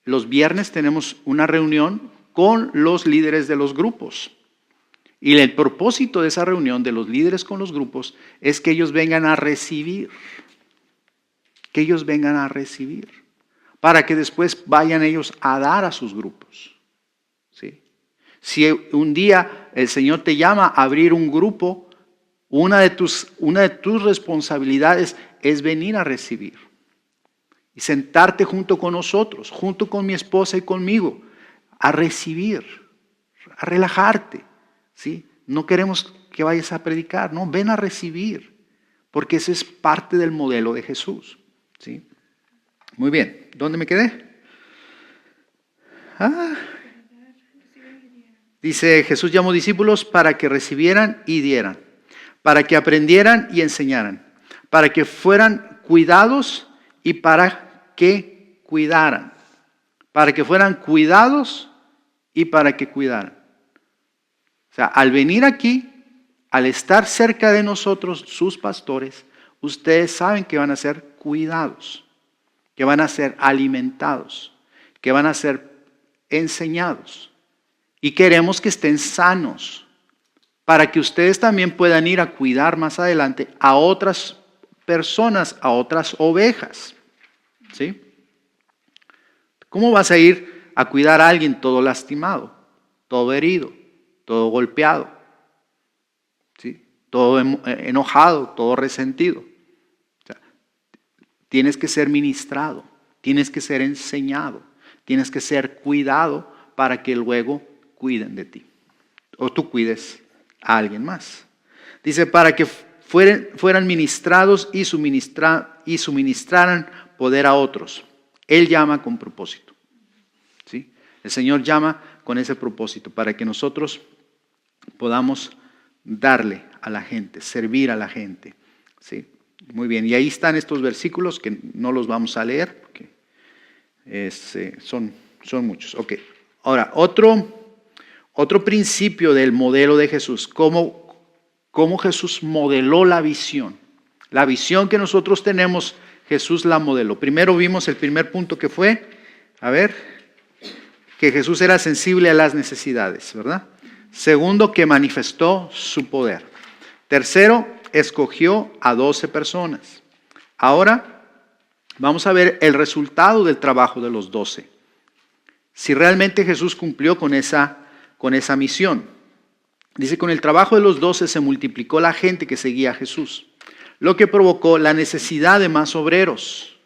Speaker 1: los viernes tenemos una reunión con los líderes de los grupos. Y el propósito de esa reunión de los líderes con los grupos es que ellos vengan a recibir. Que ellos vengan a recibir. Para que después vayan ellos a dar a sus grupos. ¿Sí? Si un día el Señor te llama a abrir un grupo, una de tus responsabilidades es venir a recibir y sentarte junto con nosotros, junto con mi esposa y conmigo, a recibir, a relajarte, ¿sí? No queremos que vayas a predicar, no, ven a recibir, porque ese es parte del modelo de Jesús, ¿sí? Muy bien, ¿dónde me quedé? Dice, Jesús llamó discípulos para que recibieran y dieran, para que aprendieran y enseñaran, para que fueran cuidados y para que cuidaran, para que fueran cuidados y para que cuidaran. O sea, al venir aquí, al estar cerca de nosotros, sus pastores, ustedes saben que van a ser cuidados, que van a ser alimentados, que van a ser enseñados. Y queremos que estén sanos, para que ustedes también puedan ir a cuidar más adelante a otras personas, a otras ovejas. ¿Sí? ¿Cómo vas a ir a cuidar a alguien todo lastimado, todo herido, todo golpeado, ¿sí? Todo enojado, todo resentido? O sea, tienes que ser ministrado, tienes que ser enseñado, tienes que ser cuidado para que luego cuiden de ti o tú cuides a alguien más. Dice, para que fueran ministrados y suministraran poder a otros. Él llama con propósito, ¿sí? El Señor llama con ese propósito para que nosotros podamos darle a la gente, servir a la gente, ¿sí? Muy bien, y ahí están estos versículos que no los vamos a leer porque son muchos. Ok, ahora otro principio del modelo de Jesús, cómo Jesús modeló la visión. La visión que nosotros tenemos, Jesús la modeló. Primero vimos el primer punto que fue, que Jesús era sensible a las necesidades, ¿verdad? Segundo, que manifestó su poder. Tercero, escogió a 12 personas. Ahora vamos a ver el resultado del trabajo de los 12. Si realmente Jesús cumplió con esa misión. Dice, con el trabajo de los 12 se multiplicó la gente que seguía a Jesús, lo que provocó la necesidad de más obreros.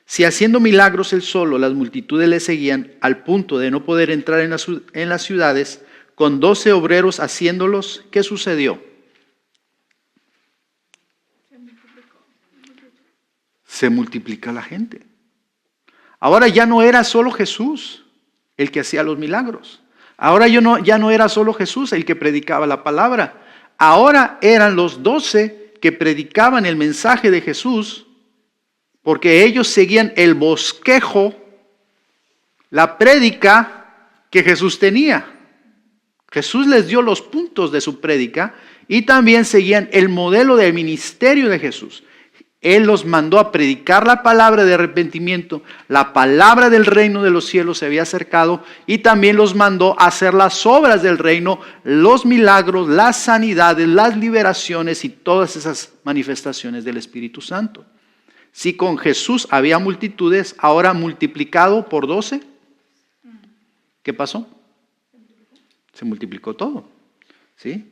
Speaker 1: Si haciendo milagros él solo, las multitudes le seguían al punto de no poder entrar en las ciudades, con 12 obreros haciéndolos, ¿qué sucedió? Se multiplica la gente. Ahora ya no era solo Jesús el que hacía los milagros. Ahora ya no era solo Jesús el que predicaba la palabra. Ahora eran los 12 que predicaban el mensaje de Jesús, porque ellos seguían el bosquejo, la prédica que Jesús tenía. Jesús les dio los puntos de su prédica y también seguían el modelo del ministerio de Jesús. Él los mandó a predicar la palabra de arrepentimiento, la palabra del reino de los cielos se había acercado y también los mandó a hacer las obras del reino, los milagros, las sanidades, las liberaciones y todas esas manifestaciones del Espíritu Santo. Si con Jesús había multitudes, ahora multiplicado por 12, ¿qué pasó? Se multiplicó todo, ¿sí?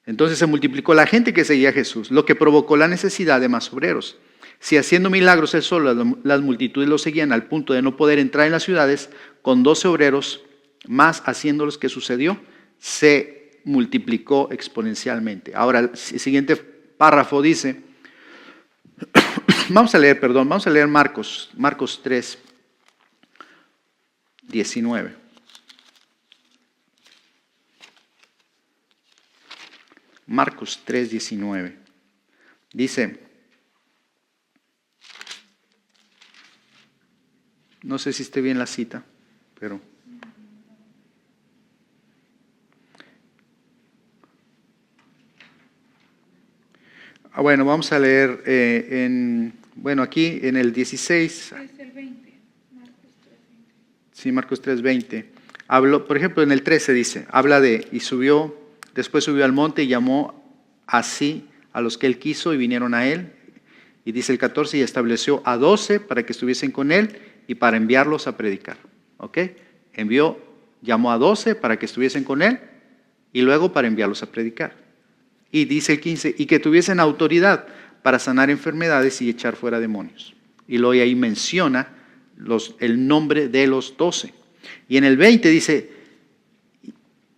Speaker 1: Entonces se multiplicó la gente que seguía a Jesús, lo que provocó la necesidad de más obreros. Si haciendo milagros él solo, las multitudes lo seguían al punto de no poder entrar en las ciudades, con 12 obreros más haciéndolos, ¿qué sucedió? Se multiplicó exponencialmente. Ahora el siguiente párrafo dice, vamos a leer Marcos 3, 19. Marcos 3, 19. Dice, no sé si esté bien la cita, pero... bueno, vamos a leer aquí en el 16.
Speaker 2: Es el 20, Marcos 3:20.
Speaker 1: Sí, Marcos 3:20. Habló, por ejemplo, en el 13 dice, habla de, después subió al monte y llamó así a los que él quiso y vinieron a él. Y dice el 14, y estableció a 12 para que estuviesen con él y para enviarlos a predicar. ¿Ok? Llamó a 12 para que estuviesen con él y luego para enviarlos a predicar. Y dice el 15, y que tuviesen autoridad para sanar enfermedades y echar fuera demonios. Y luego ahí menciona el nombre de los 12. Y en el 20 dice,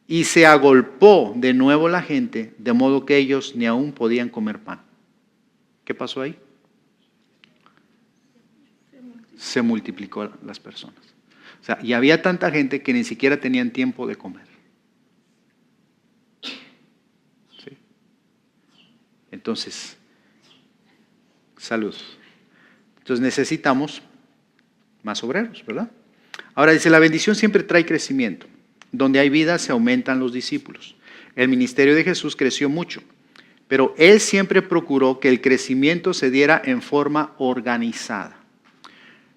Speaker 1: y se agolpó de nuevo la gente, de modo que ellos ni aún podían comer pan. ¿Qué pasó ahí? Se multiplicó las personas. O sea, y había tanta gente que ni siquiera tenían tiempo de comer. ¿Sí? Entonces, salud. Entonces necesitamos más obreros, ¿verdad? Ahora dice, la bendición siempre trae crecimiento. Donde hay vida se aumentan los discípulos. El ministerio de Jesús creció mucho, pero él siempre procuró que el crecimiento se diera en forma organizada.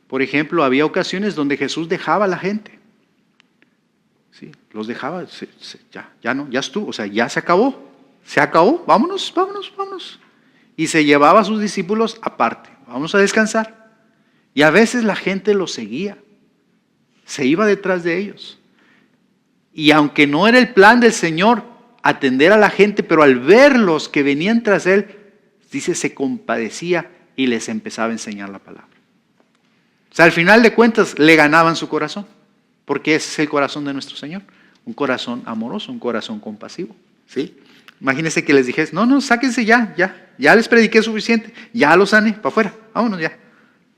Speaker 1: Por ejemplo, había ocasiones donde Jesús dejaba a la gente. Sí, los dejaba, ya estuvo, o sea, ya se acabó, vámonos. Y se llevaba a sus discípulos aparte, vamos a descansar. Y a veces la gente los seguía, se iba detrás de ellos. Y aunque no era el plan del Señor atender a la gente, pero al verlos que venían tras él, dice, se compadecía y les empezaba a enseñar la palabra. O sea, al final de cuentas le ganaban su corazón, porque ese es el corazón de nuestro Señor, un corazón amoroso, un corazón compasivo, ¿sí? Imagínense que les dijese, no, sáquense ya les prediqué suficiente, ya los sané, para afuera, vámonos ya.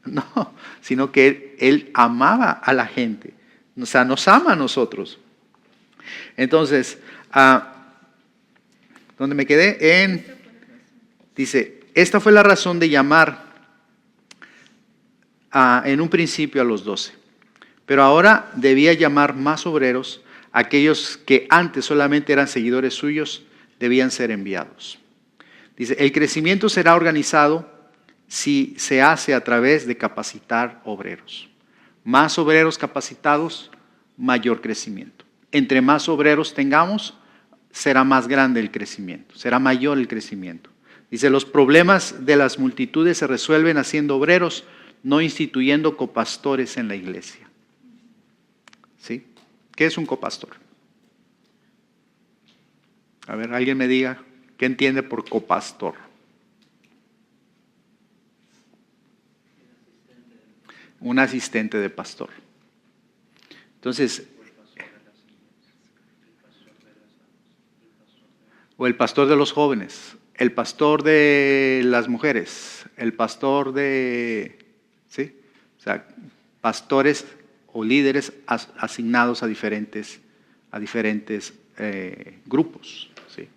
Speaker 1: No, sino que él amaba a la gente, o sea, nos ama a nosotros. Entonces, ¿dónde me quedé? Dice, esta fue la razón de llamar en un principio a los 12. Pero ahora debía llamar más obreros, aquellos que antes solamente eran seguidores suyos, debían ser enviados. Dice, el crecimiento será organizado si se hace a través de capacitar obreros. Más obreros capacitados, mayor crecimiento. Entre más obreros tengamos, será más grande el crecimiento, será mayor el crecimiento. Dice, los problemas de las multitudes se resuelven haciendo obreros, no instituyendo copastores en la iglesia. ¿Sí? ¿Qué es un copastor? A ver, alguien me diga, ¿qué entiende por copastor? Un asistente de pastor. Entonces, o el pastor de los jóvenes, el pastor de las mujeres, el pastor de, ¿sí? O sea, pastores o líderes asignados a diferentes grupos, ¿sí?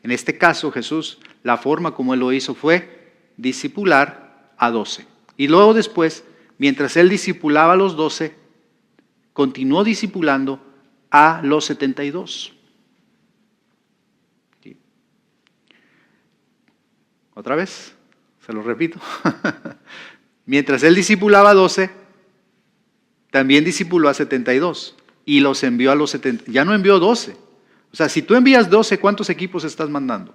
Speaker 1: En este caso, Jesús, la forma como él lo hizo fue discipular a 12. Y luego después, mientras él discipulaba a los 12, continuó discipulando a los 72. ¿Sí? Otra vez, se lo repito. Mientras él discipulaba a 12, también discipuló a 72 y los envió a los 70. Ya no envió 12. O sea, si tú envías 12, ¿cuántos equipos estás mandando?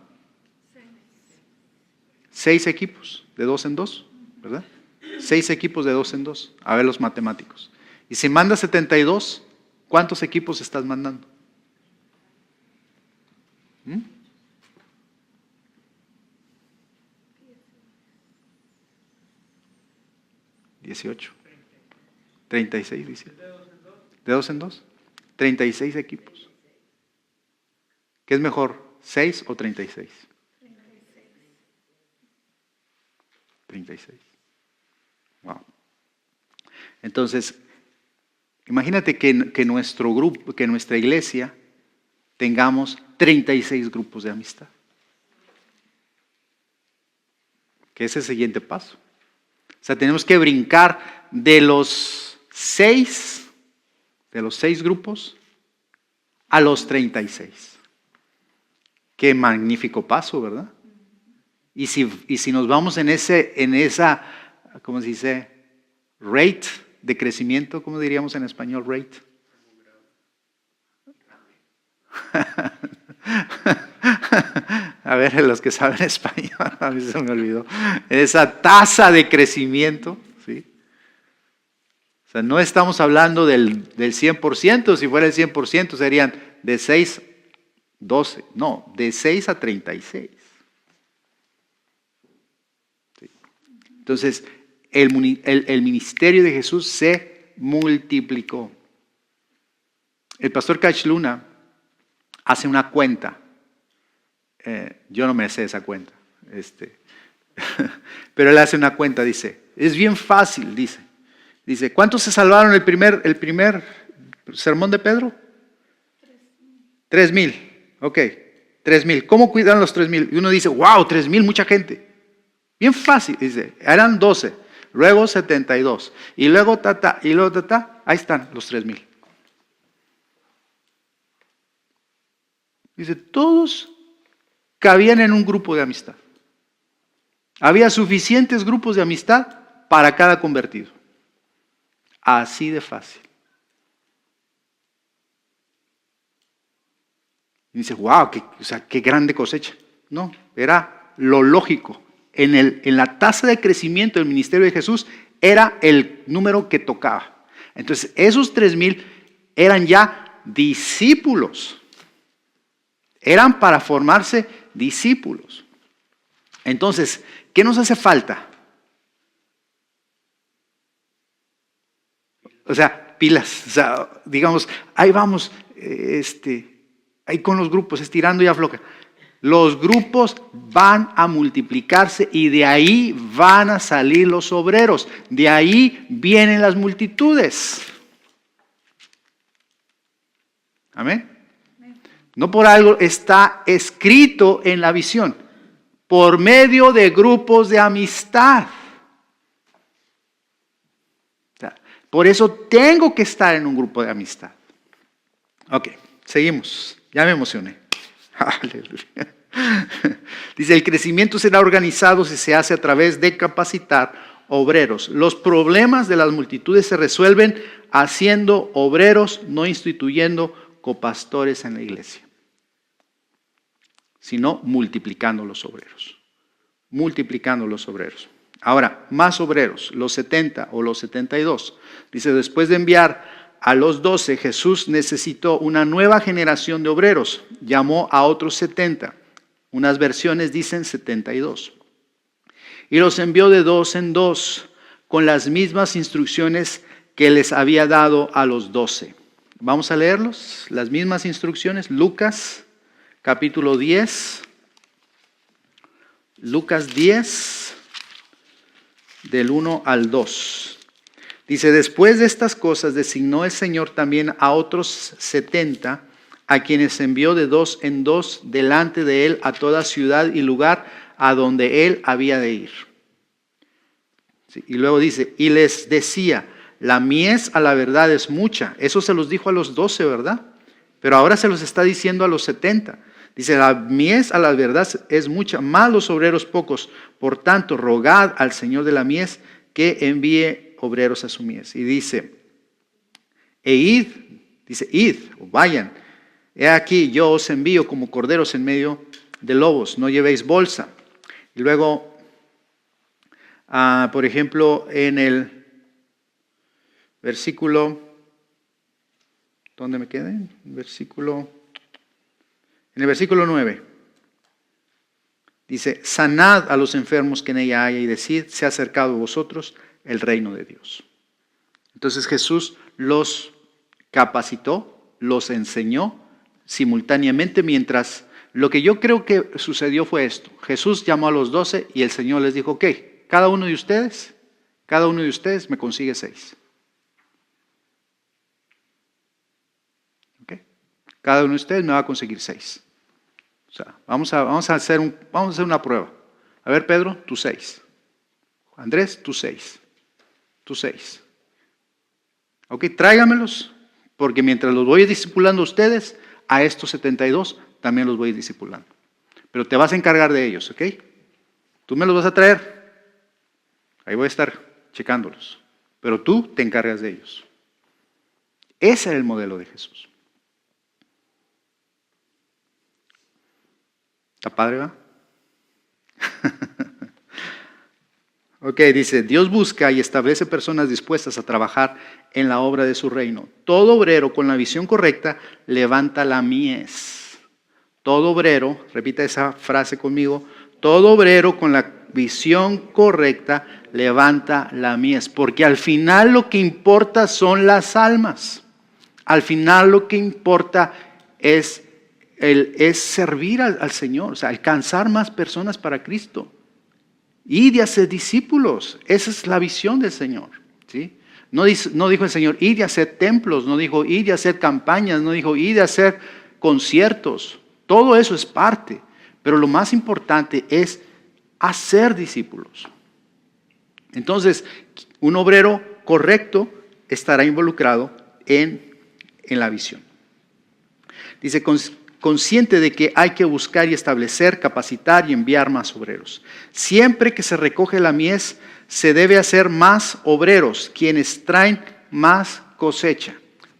Speaker 1: 6 equipos, de 2 en 2. ¿verdad? 6 equipos de 2 en 2. A ver los matemáticos. Y si mandas 72, ¿cuántos equipos estás mandando? 18. 36, dice. ¿De 2 en 2? 36 equipos. ¿Qué es mejor, 6 o 36? 36. Wow. Entonces, imagínate que nuestro grupo, que nuestra iglesia tengamos 36 grupos de amistad. Que es el siguiente paso. O sea, tenemos que brincar de los 6 grupos a los 36. Qué magnífico paso, ¿verdad? Y si nos vamos en esa, ¿cómo se dice? Rate de crecimiento, ¿cómo diríamos en español? Rate. A ver, los que saben español, a mí se me olvidó. Esa tasa de crecimiento, ¿sí? O sea, no estamos hablando del 100%, si fuera el 100% serían de 6 a 12, no, de 6 a 36. ¿Sí? Entonces, el ministerio de Jesús se multiplicó. El pastor Cash Luna hace una cuenta. Yo no me sé esa cuenta. Pero él hace una cuenta, dice. Es bien fácil, dice. Dice, ¿cuántos se salvaron el primer sermón de Pedro? 3,000. Ok, 3,000. ¿Cómo cuidan los 3,000? Y uno dice, wow, 3,000, mucha gente. Bien fácil, dice. Eran 12, luego 72. Y luego y luego ahí están los 3,000. Dice, todos cabían en un grupo de amistad. Había suficientes grupos de amistad para cada convertido. Así de fácil. Y dice, wow, qué grande cosecha. No, era lo lógico. En la tasa de crecimiento del ministerio de Jesús era el número que tocaba. Entonces, esos 3,000 eran ya discípulos. Eran para formarse discípulos. Entonces, ¿qué nos hace falta? O sea, pilas. O sea, digamos, ahí vamos, ahí con los grupos, estirando y afloja. Los grupos van a multiplicarse y de ahí van a salir los obreros. De ahí vienen las multitudes. Amén. No por algo está escrito en la visión, por medio de grupos de amistad. O sea, por eso tengo que estar en un grupo de amistad. Ok, seguimos. Ya me emocioné. Aleluya. Dice, el crecimiento será organizado si se hace a través de capacitar obreros. Los problemas de las multitudes se resuelven haciendo obreros, no instituyendo copastores en la iglesia, sino multiplicando los obreros. Multiplicando los obreros. Ahora, más obreros, los 70 o los 72. Dice, después de enviar a los 12, Jesús necesitó una nueva generación de obreros. Llamó a otros 70. Unas versiones dicen 72. Y los envió de 2 en 2 con las mismas instrucciones que les había dado a los 12. Vamos a leerlos, las mismas instrucciones. Lucas capítulo 10. Lucas 10, del 1 al 2. Dice, después de estas cosas designó el Señor también a otros 70, a quienes envió de 2 en 2 delante de él a toda ciudad y lugar a donde él había de ir. Sí, y luego dice, y les decía, la mies a la verdad es mucha. Eso se los dijo a los 12, ¿verdad? Pero ahora se los está diciendo a los 70. Dice, la mies a la verdad es mucha, más los obreros pocos. Por tanto, rogad al Señor de la mies que envíe obreros a su mies. Y dice, id, o vayan. He aquí, yo os envío como corderos en medio de lobos. No llevéis bolsa. Y luego Por ejemplo, en el versículo, ¿dónde me quedé? En el versículo 9. Dice, sanad a los enfermos que en ella haya y decid, se ha acercado a vosotros el reino de Dios. Entonces Jesús los capacitó, los enseñó simultáneamente, mientras lo que yo creo que sucedió fue esto. Jesús llamó a los 12 y el Señor les dijo, ok, cada uno de ustedes me consigue 6. ¿Okay? Cada uno de ustedes me va a conseguir 6. O sea, vamos a hacer una prueba. A ver, Pedro, tú 6. Andrés, tú 6. Tú 6. Ok, tráigamelos, porque mientras los voy discipulando a ustedes, a estos 72 también los voy discipulando. Pero te vas a encargar de ellos, ¿ok? Tú me los vas a traer. Ahí voy a estar checándolos. Pero tú te encargas de ellos. Ese era el modelo de Jesús. ¿Está padre, va? Ok, dice, Dios busca y establece personas dispuestas a trabajar en la obra de su reino. Todo obrero con la visión correcta levanta la mies. Todo obrero, repita esa frase conmigo, todo obrero con la visión correcta levanta la mies. Porque al final lo que importa son las almas. Al final lo que importa es servir al Señor, o sea, alcanzar más personas para Cristo. Id y hacer discípulos. Esa es la visión del Señor, ¿sí? No dijo el Señor, id y hacer templos, no dijo id y hacer campañas, no dijo id y hacer conciertos. Todo eso es parte, pero lo más importante es hacer discípulos. Entonces, un obrero correcto estará involucrado en la visión. Dice, consciente de que hay que buscar y establecer, capacitar y enviar más obreros. Siempre que se recoge la mies, se debe hacer más obreros, quienes traen más cosecha.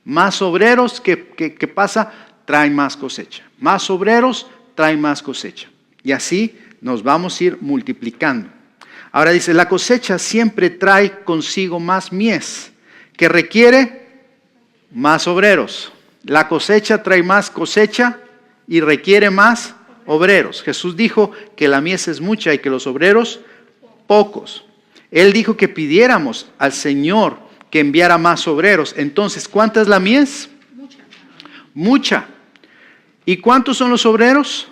Speaker 1: Más obreros, ¿qué pasa? Traen más cosecha. Más obreros, traen más cosecha. Y así nos vamos a ir multiplicando. Ahora dice, la cosecha siempre trae consigo más mies, que requiere más obreros. La cosecha trae más cosecha y requiere más obreros. Jesús dijo que la mies es mucha y que los obreros pocos. Él dijo que pidiéramos al Señor que enviara más obreros. Entonces, ¿cuánta es la mies? Mucha. ¿Y cuántos son los obreros?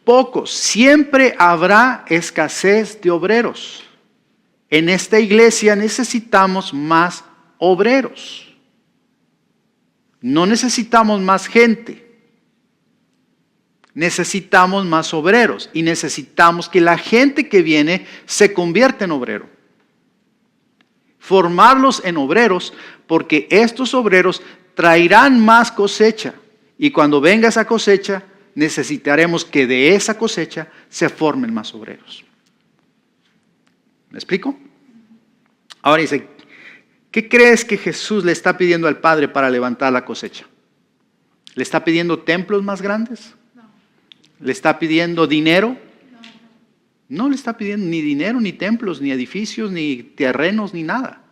Speaker 1: Pocos. Siempre habrá escasez de obreros. En esta iglesia necesitamos más obreros. No necesitamos más gente. Necesitamos más obreros y necesitamos que la gente que viene se convierta en obrero. Formarlos en obreros, porque estos obreros traerán más cosecha. Y cuando venga esa cosecha, necesitaremos que de esa cosecha se formen más obreros. ¿Me explico? Ahora dice, ¿qué crees que Jesús le está pidiendo al Padre para levantar la cosecha? ¿Le está pidiendo templos más grandes? ¿Le está pidiendo dinero? No le está pidiendo ni dinero, ni templos, ni edificios, ni terrenos, ni nada.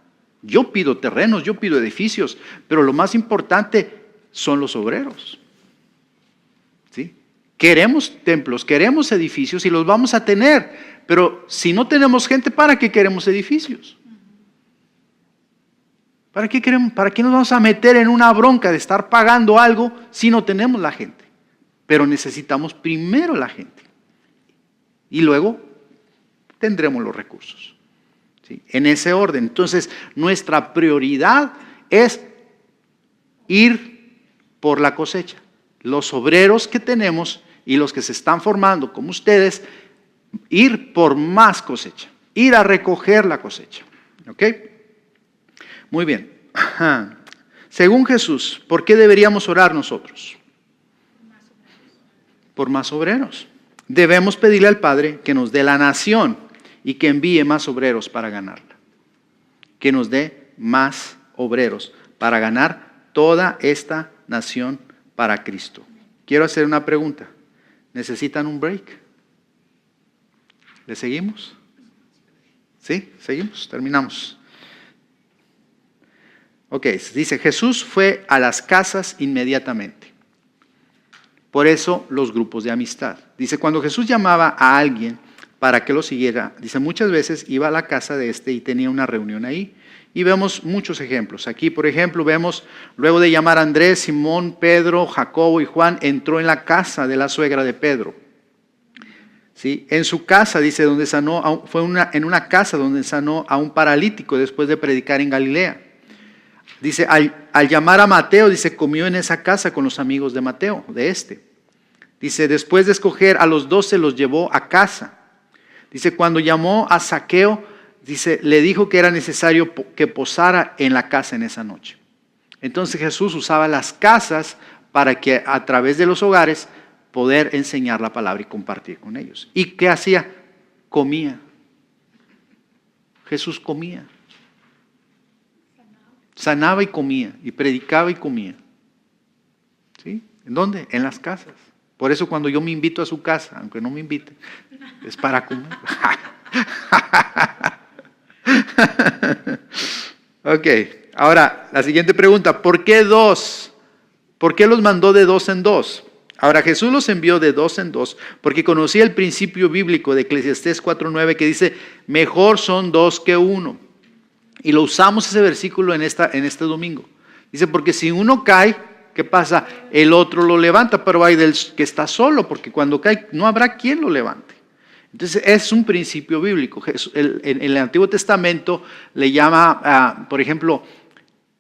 Speaker 1: Yo pido terrenos, yo pido edificios, pero lo más importante son los obreros. ¿Sí? Queremos templos, queremos edificios y los vamos a tener, pero si no tenemos gente, ¿para qué queremos edificios? ¿Para qué nos vamos a meter en una bronca de estar pagando algo si no tenemos la gente? Pero necesitamos primero la gente y luego tendremos los recursos. ¿Sí? En ese orden. Entonces, nuestra prioridad es ir por la cosecha. Los obreros que tenemos y los que se están formando, como ustedes, ir por más cosecha, ir a recoger la cosecha. ¿Ok? Muy bien. Según Jesús, ¿por qué deberíamos orar nosotros? Por más obreros. Debemos pedirle al Padre que nos dé la nación y que envíe más obreros para ganarla. Que nos dé más obreros para ganar toda esta nación para Cristo. Quiero hacer una pregunta. ¿Necesitan un break? ¿Le seguimos? ¿Sí? ¿Seguimos? Terminamos. Ok, dice, Jesús fue a las casas inmediatamente. Por eso los grupos de amistad. Dice, cuando Jesús llamaba a alguien para que lo siguiera, dice, muchas veces iba a la casa de este y tenía una reunión ahí. Y vemos muchos ejemplos. Aquí, por ejemplo, vemos, luego de llamar a Andrés, Simón, Pedro, Jacobo y Juan, entró en la casa de la suegra de Pedro. ¿Sí? En su casa, dice, donde sanó, en una casa donde sanó a un paralítico después de predicar en Galilea. Dice, al llamar a Mateo, dice, comió en esa casa con los amigos de Mateo, de este. Dice, después de escoger a los 12, los llevó a casa. Dice, cuando llamó a Zaqueo, dice, le dijo que era necesario que posara en la casa en esa noche. Entonces Jesús usaba las casas para que a través de los hogares poder enseñar la palabra y compartir con ellos. ¿Y qué hacía? Comía. Jesús comía. Sanaba y comía, y predicaba y comía. ¿Sí? ¿En dónde? En las casas. Por eso cuando yo me invito a su casa, aunque no me invite, es para comer. Ok, ahora la siguiente pregunta, ¿por qué dos? ¿Por qué los mandó de dos en dos? Ahora Jesús los envió de dos en dos porque conocía el principio bíblico de Eclesiastés 4:9 que dice, mejor son dos que uno. Y lo usamos ese versículo en este domingo. Dice, porque si uno cae, ¿qué pasa? El otro lo levanta, pero hay del que está solo, porque cuando cae no habrá quien lo levante. Entonces es un principio bíblico. En el Antiguo Testamento le llama, por ejemplo,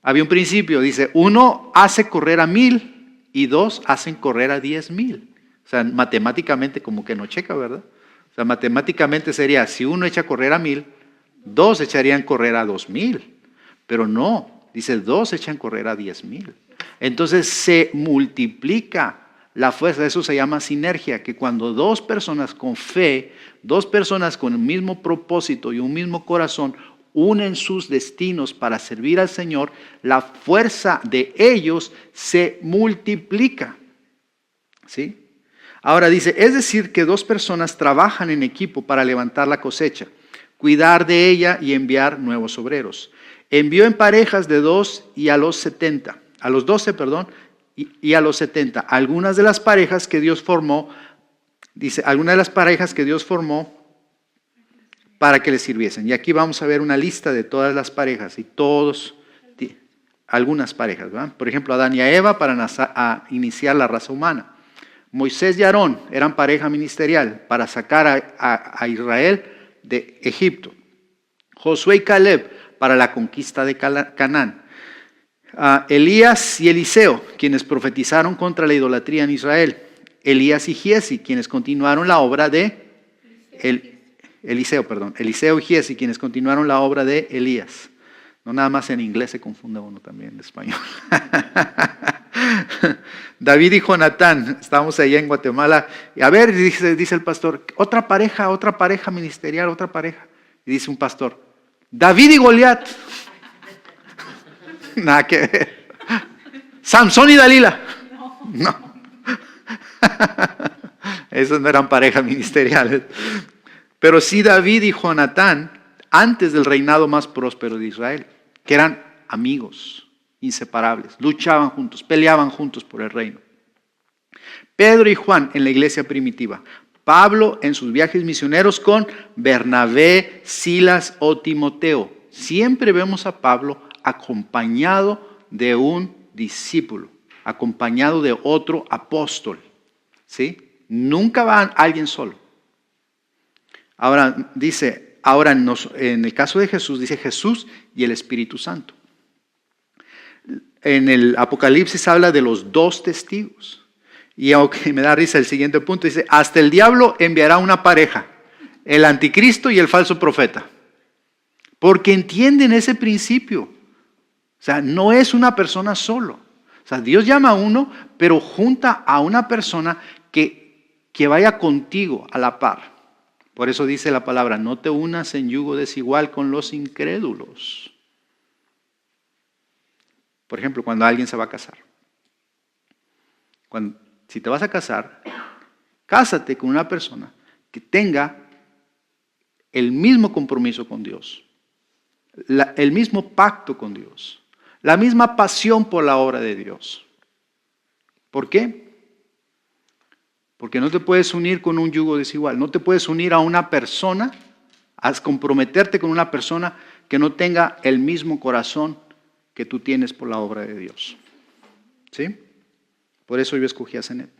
Speaker 1: había un principio, dice, uno hace correr a 1000 y dos hacen correr a 10,000. O sea, matemáticamente como que no checa, ¿verdad? O sea, matemáticamente sería, si uno echa a correr a 1000, dos echarían a correr a 2000. Pero no, dice, dos echan a correr a 10,000. Entonces se multiplica la fuerza, eso se llama sinergia, que cuando dos personas con fe, dos personas con el mismo propósito y un mismo corazón, unen sus destinos para servir al Señor, la fuerza de ellos se multiplica. ¿Sí? Ahora dice, es decir que dos personas trabajan en equipo para levantar la cosecha, cuidar de ella y enviar nuevos obreros. Envió en parejas de 2 y a los 12, y a los 70. Algunas de las parejas que Dios formó, dice, algunas de las parejas que Dios formó para que les sirviesen. Y aquí vamos a ver una lista de todas las parejas y algunas parejas, ¿verdad? Por ejemplo, Adán y Eva para iniciar la raza humana. Moisés y Aarón eran pareja ministerial para sacar a Israel de Egipto. Josué y Caleb para la conquista de Canaán. Elías y Eliseo, quienes profetizaron contra la idolatría en Israel. Elías y Giesi, quienes continuaron la obra de Eliseo y Giesi, quienes continuaron la obra de Elías. No nada más en inglés se confunde uno también en español. David y Jonatán, estábamos allá en Guatemala. Y a ver, dice el pastor, otra pareja ministerial, otra pareja. Y dice un pastor, David y Goliat. Nada que ver. Samson y Dalila. No. Esos no eran parejas ministeriales. Pero sí David y Jonatán, antes del reinado más próspero de Israel, que eran amigos inseparables, luchaban juntos, peleaban juntos por el reino. Pedro y Juan en la iglesia primitiva. Pablo en sus viajes misioneros con Bernabé, Silas o Timoteo. Siempre vemos a Pablo acompañado de un discípulo, acompañado de otro apóstol. ¿Sí? Nunca va alguien solo. Ahora dice, en el caso de Jesús, dice Jesús y el Espíritu Santo. En el Apocalipsis habla de los 2 testigos. Y aunque me da risa el siguiente punto, dice, hasta el diablo enviará una pareja, el anticristo y el falso profeta. Porque entienden ese principio. O sea, no es una persona solo. O sea, Dios llama a uno, pero junta a una persona que vaya contigo a la par. Por eso dice la palabra, no te unas en yugo desigual con los incrédulos. Por ejemplo, cuando alguien se va a casar. Si te vas a casar, cásate con una persona que tenga el mismo compromiso con Dios, el mismo pacto con Dios, la misma pasión por la obra de Dios. ¿Por qué? Porque no te puedes unir con un yugo desigual, no te puedes unir a una persona, a comprometerte con una persona que no tenga el mismo corazón que tú tienes por la obra de Dios. ¿Sí? Por eso yo escogí a Zenet.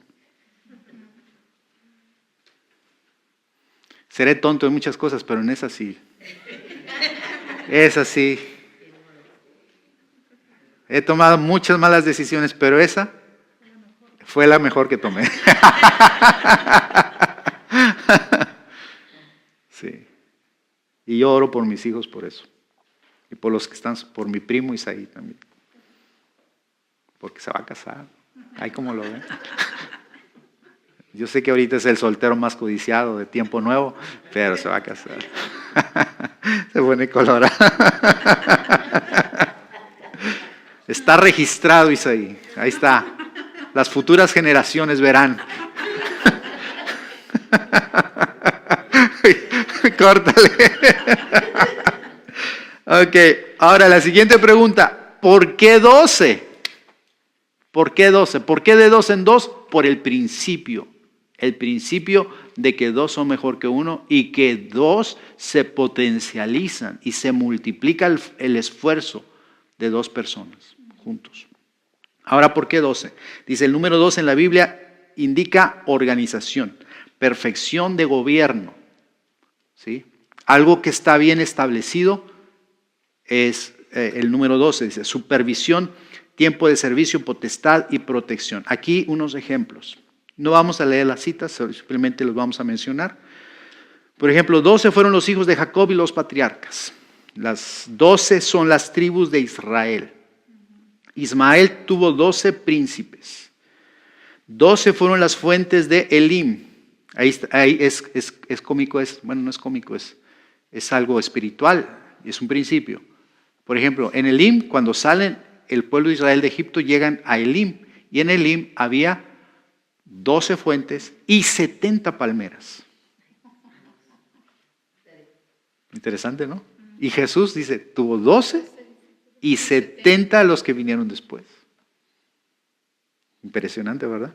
Speaker 1: Seré tonto en muchas cosas, pero en esa sí. Esa sí. He tomado muchas malas decisiones, pero esa fue la mejor que tomé. Sí. Y yo oro por mis hijos por eso. Y por los que están, por mi primo Isaí también. Porque se va a casar. Ahí como lo ven. Yo sé que ahorita es el soltero más codiciado de tiempo nuevo, pero se va a casar. Se pone colorado. Está registrado Isaí. Ahí está. Las futuras generaciones verán. Córtale. Ok, ahora la siguiente pregunta. ¿Por qué 12? ¿Por qué 12? ¿Por qué de 2 en 2? Por el principio. El principio de que 2 son mejor que 1 y que 2 se potencializan y se multiplica el esfuerzo de 2 personas juntos. Ahora, ¿por qué 12? Dice, el número 2 en la Biblia indica organización, perfección de gobierno. ¿Sí? Algo que está bien establecido es el número 12, dice, supervisión, tiempo de servicio, potestad y protección. Aquí unos ejemplos. No vamos a leer las citas, simplemente los vamos a mencionar. Por ejemplo, 12 fueron los hijos de Jacob y los patriarcas. Las 12 son las tribus de Israel. Ismael tuvo 12 príncipes. 12 fueron las fuentes de Elim. Ahí es cómico, bueno, no es cómico, es algo espiritual, es un principio. Por ejemplo, en Elim, cuando salen el pueblo de Israel de Egipto, llegan a Elim. Y en Elim había 12 fuentes y 70 palmeras. Interesante, ¿no? Y Jesús dice, tuvo 12 y 70 los que vinieron después. Impresionante, ¿verdad?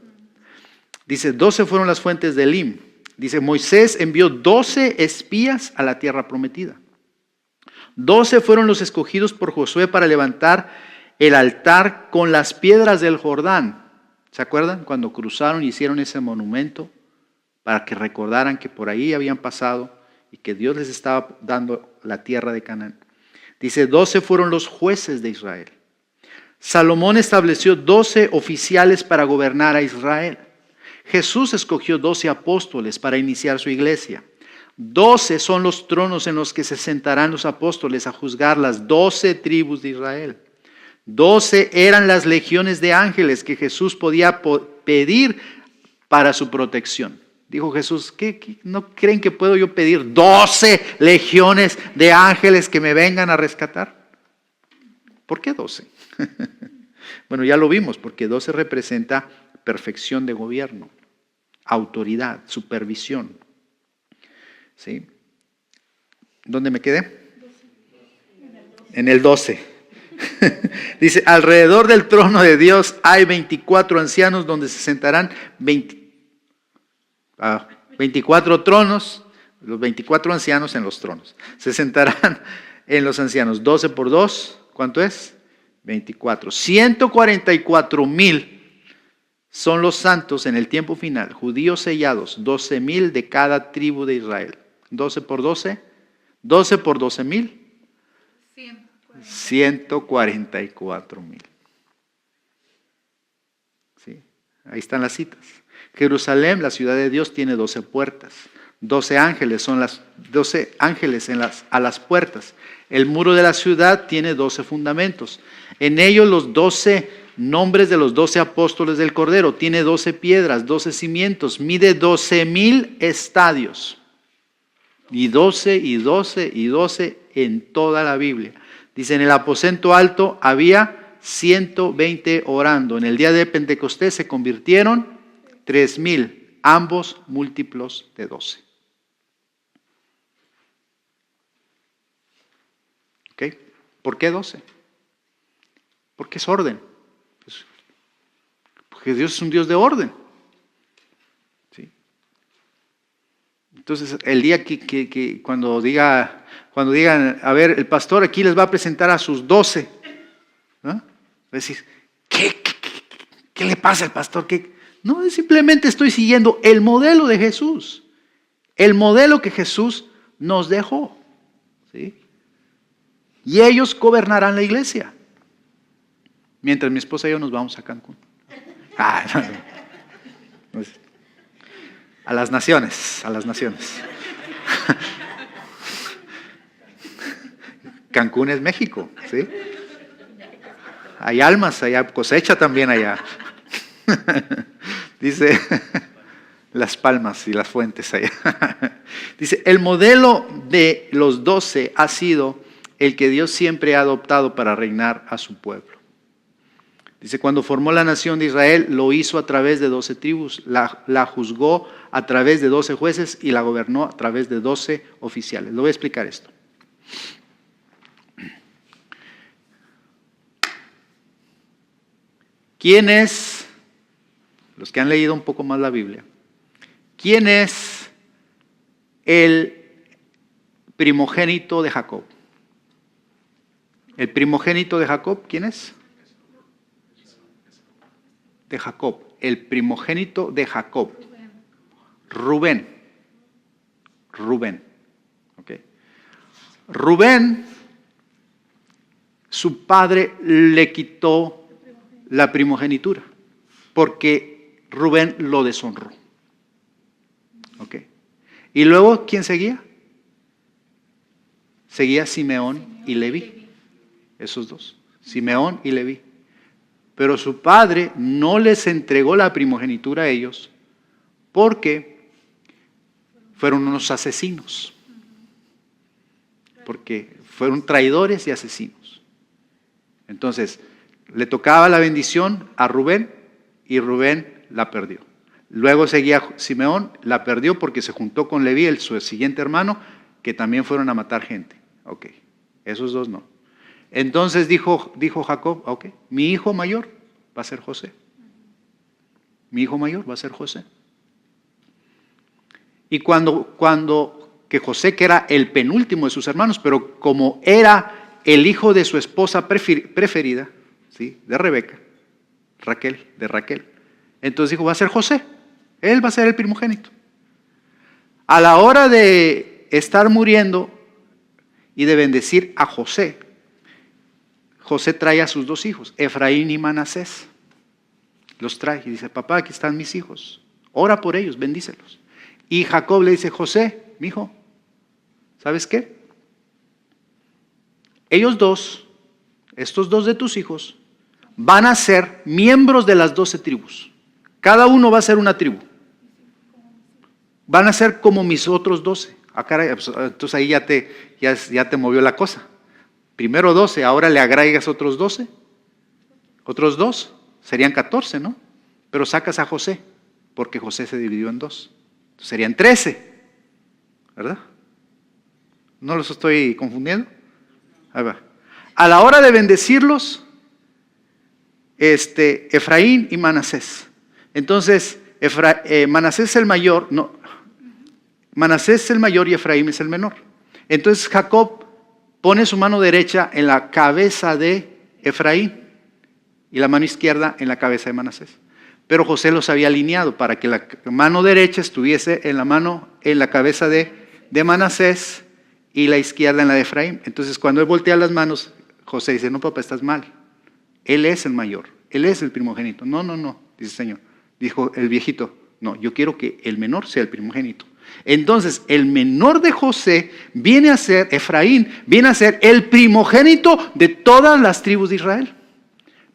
Speaker 1: Dice, 12 fueron las fuentes de Elim. Dice, Moisés envió 12 espías a la tierra prometida. 12 fueron los escogidos por Josué para levantar el altar con las piedras del Jordán. ¿Se acuerdan? Cuando cruzaron y hicieron ese monumento para que recordaran que por ahí habían pasado y que Dios les estaba dando la tierra de Canaán. Dice, 12 fueron los jueces de Israel. Salomón estableció 12 oficiales para gobernar a Israel. Jesús escogió 12 apóstoles para iniciar su iglesia. 12 son los tronos en los que se sentarán los apóstoles a juzgar las 12 tribus de Israel. 12 eran las legiones de ángeles que Jesús podía pedir para su protección. Dijo Jesús, ¿qué no creen que puedo yo pedir 12 legiones de ángeles que me vengan a rescatar? ¿Por qué 12? Bueno, ya lo vimos, porque 12 representa perfección de gobierno, autoridad, supervisión. ¿Sí? ¿Dónde me quedé? En el 12. Dice, alrededor del trono de Dios hay 24 ancianos donde se sentarán 24 tronos, los 24 ancianos en los tronos. Se sentarán en los ancianos, 12 por 2, ¿cuánto es? 24. 144,000 son los santos en el tiempo final, judíos sellados, 12,000 de cada tribu de Israel. 12 por 12, 12 por 12,000. 144,000. ¿Sí? Ahí están las citas. Jerusalén, la ciudad de Dios, tiene 12 puertas. 12 ángeles son las 12 ángeles a las puertas. El muro de la ciudad tiene 12 fundamentos. En ellos los 12 nombres de los 12 apóstoles del Cordero. Tiene 12 piedras, 12 cimientos. Mide 12,000 estadios. Y 12 y 12 y 12 en toda la Biblia. Dice, en el aposento alto había 120 orando. En el día de Pentecostés se convirtieron 3,000, ambos múltiplos de 12. ¿Ok? ¿Por qué 12? Porque es orden. Porque Dios es un Dios de orden. ¿Sí? Entonces, el día que cuando digan, a ver, el pastor aquí les va a presentar a sus 12, ¿no? Va a decir, ¿qué le pasa al pastor? No, simplemente estoy siguiendo el modelo de Jesús. El modelo que Jesús nos dejó. ¿Sí? Y ellos gobernarán la iglesia. Mientras mi esposa y yo nos vamos a Cancún. No. A las naciones. Cancún es México, ¿sí? Hay almas, hay cosecha también allá. Dice, Las Palmas y las fuentes allá. Dice, el modelo de los 12 ha sido el que Dios siempre ha adoptado para reinar a su pueblo. Dice, cuando formó la nación de Israel, lo hizo a través de 12 tribus, la juzgó a través de 12 jueces y la gobernó a través de 12 oficiales. Le voy a explicar esto. ¿Quién es, los que han leído un poco más la Biblia, quién es el primogénito de Jacob? ¿El primogénito de Jacob quién es? De Jacob, el primogénito de Jacob. Rubén. Okay. Rubén, su padre le quitó la primogenitura porque Rubén lo deshonró. Okay. Y luego, ¿quién seguía? Seguía Simeón y Leví. Esos dos, Simeón y Leví. Pero su padre no les entregó la primogenitura a ellos porque fueron unos asesinos. Porque fueron traidores y asesinos. Entonces, le tocaba la bendición a Rubén y Rubén la perdió. Luego seguía Simeón, la perdió porque se juntó con Leví, su siguiente hermano, que también fueron a matar gente. Ok, esos dos no. Entonces dijo Jacob, ok, mi hijo mayor va a ser José. Mi hijo mayor va a ser José. Y que José, que era el penúltimo de sus hermanos, pero como era el hijo de su esposa preferida, ¿sí? De Rebeca, de Raquel, entonces dijo, va a ser José, él va a ser el primogénito. A la hora de estar muriendo y de bendecir a José, José trae a sus dos hijos, Efraín y Manasés. Los trae y dice, papá, aquí están mis hijos, ora por ellos, bendícelos. Y Jacob le dice, José, mi hijo, ¿sabes qué? Ellos dos, estos dos de tus hijos, van a ser miembros de las 12 tribus. Cada uno va a ser una tribu. Van a ser como mis otros 12. Entonces ahí ya te movió la cosa. Primero 12, ahora le agregas otros 12. Otros 2, serían 14, ¿no? Pero sacas a José, porque José se dividió en 2. Entonces serían 13, ¿verdad? ¿No los estoy confundiendo? Ahí va. A la hora de bendecirlos, Efraín y Manasés. Entonces, Manasés es el mayor, Manasés es el mayor y Efraín es el menor. Entonces Jacob pone su mano derecha en la cabeza de Efraín y la mano izquierda en la cabeza de Manasés. Pero José los había alineado para que la mano derecha estuviese en la cabeza de Manasés y la izquierda en la de Efraín. Entonces cuando él voltea las manos, José dice, no papá, estás mal. Él es el mayor, él es el primogénito. No, dice el Señor. Dijo el viejito, no, yo quiero que el menor sea el primogénito. Entonces, el menor de José viene a ser, Efraín, viene a ser el primogénito de todas las tribus de Israel.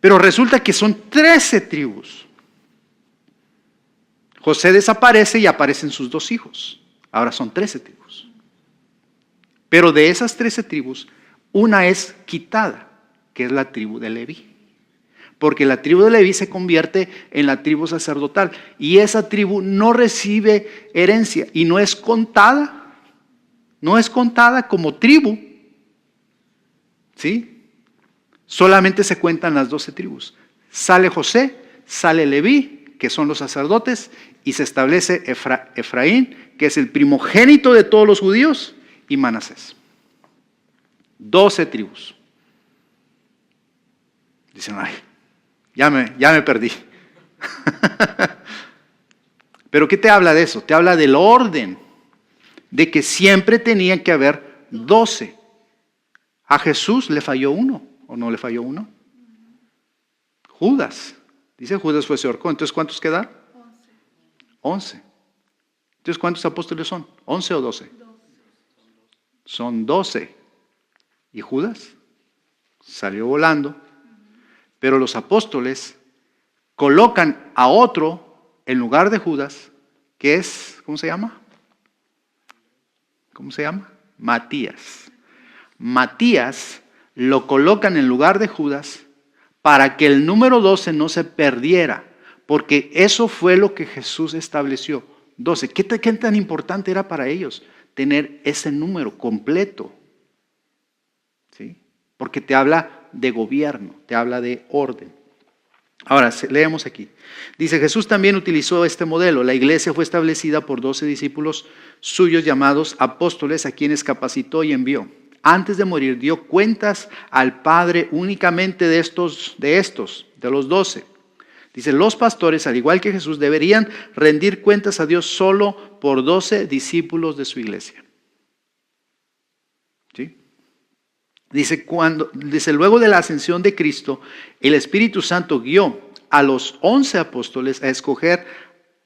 Speaker 1: Pero resulta que son 13 tribus. José desaparece y aparecen sus dos hijos. Ahora son 13 tribus. Pero de esas 13 tribus, una es quitada, que es la tribu de Leví. Porque la tribu de Leví se convierte en la tribu sacerdotal. Y esa tribu no recibe herencia y no es contada. No es contada como tribu ¿Sí? Solamente se cuentan las 12 tribus. Sale José, sale Leví, que son los sacerdotes, y se establece Efraín, que es el primogénito de todos los judíos, y Manasés. 12 tribus. Dicen, ay, ya me perdí. Pero ¿qué te habla de eso? Te habla del orden, de que siempre tenían que haber 12. A Jesús le falló uno, ¿o no le falló uno? Judas. Dice Judas fue se ahorcó. Entonces, ¿cuántos quedan? 11. Entonces, ¿cuántos apóstoles son? ¿11 o 12? Son 12. ¿Y Judas? Salió volando. Pero los apóstoles colocan a otro en lugar de Judas, que es, ¿cómo se llama? ¿Cómo se llama? Matías. Matías lo colocan en lugar de Judas para que el número 12 no se perdiera, porque eso fue lo que Jesús estableció. 12. ¿Qué tan importante era para ellos tener ese número completo? ¿Sí? Porque te habla de gobierno, te habla de orden. Ahora, leemos aquí. Dice, Jesús también utilizó este modelo. La iglesia fue establecida por 12 discípulos suyos llamados apóstoles, a quienes capacitó y envió. Antes de morir dio cuentas al Padre únicamente de los 12. Dice, los pastores, al igual que Jesús, deberían rendir cuentas a Dios solo por 12 discípulos de su iglesia. ¿Sí? Dice, luego de la ascensión de Cristo, el Espíritu Santo guió a los 11 apóstoles a escoger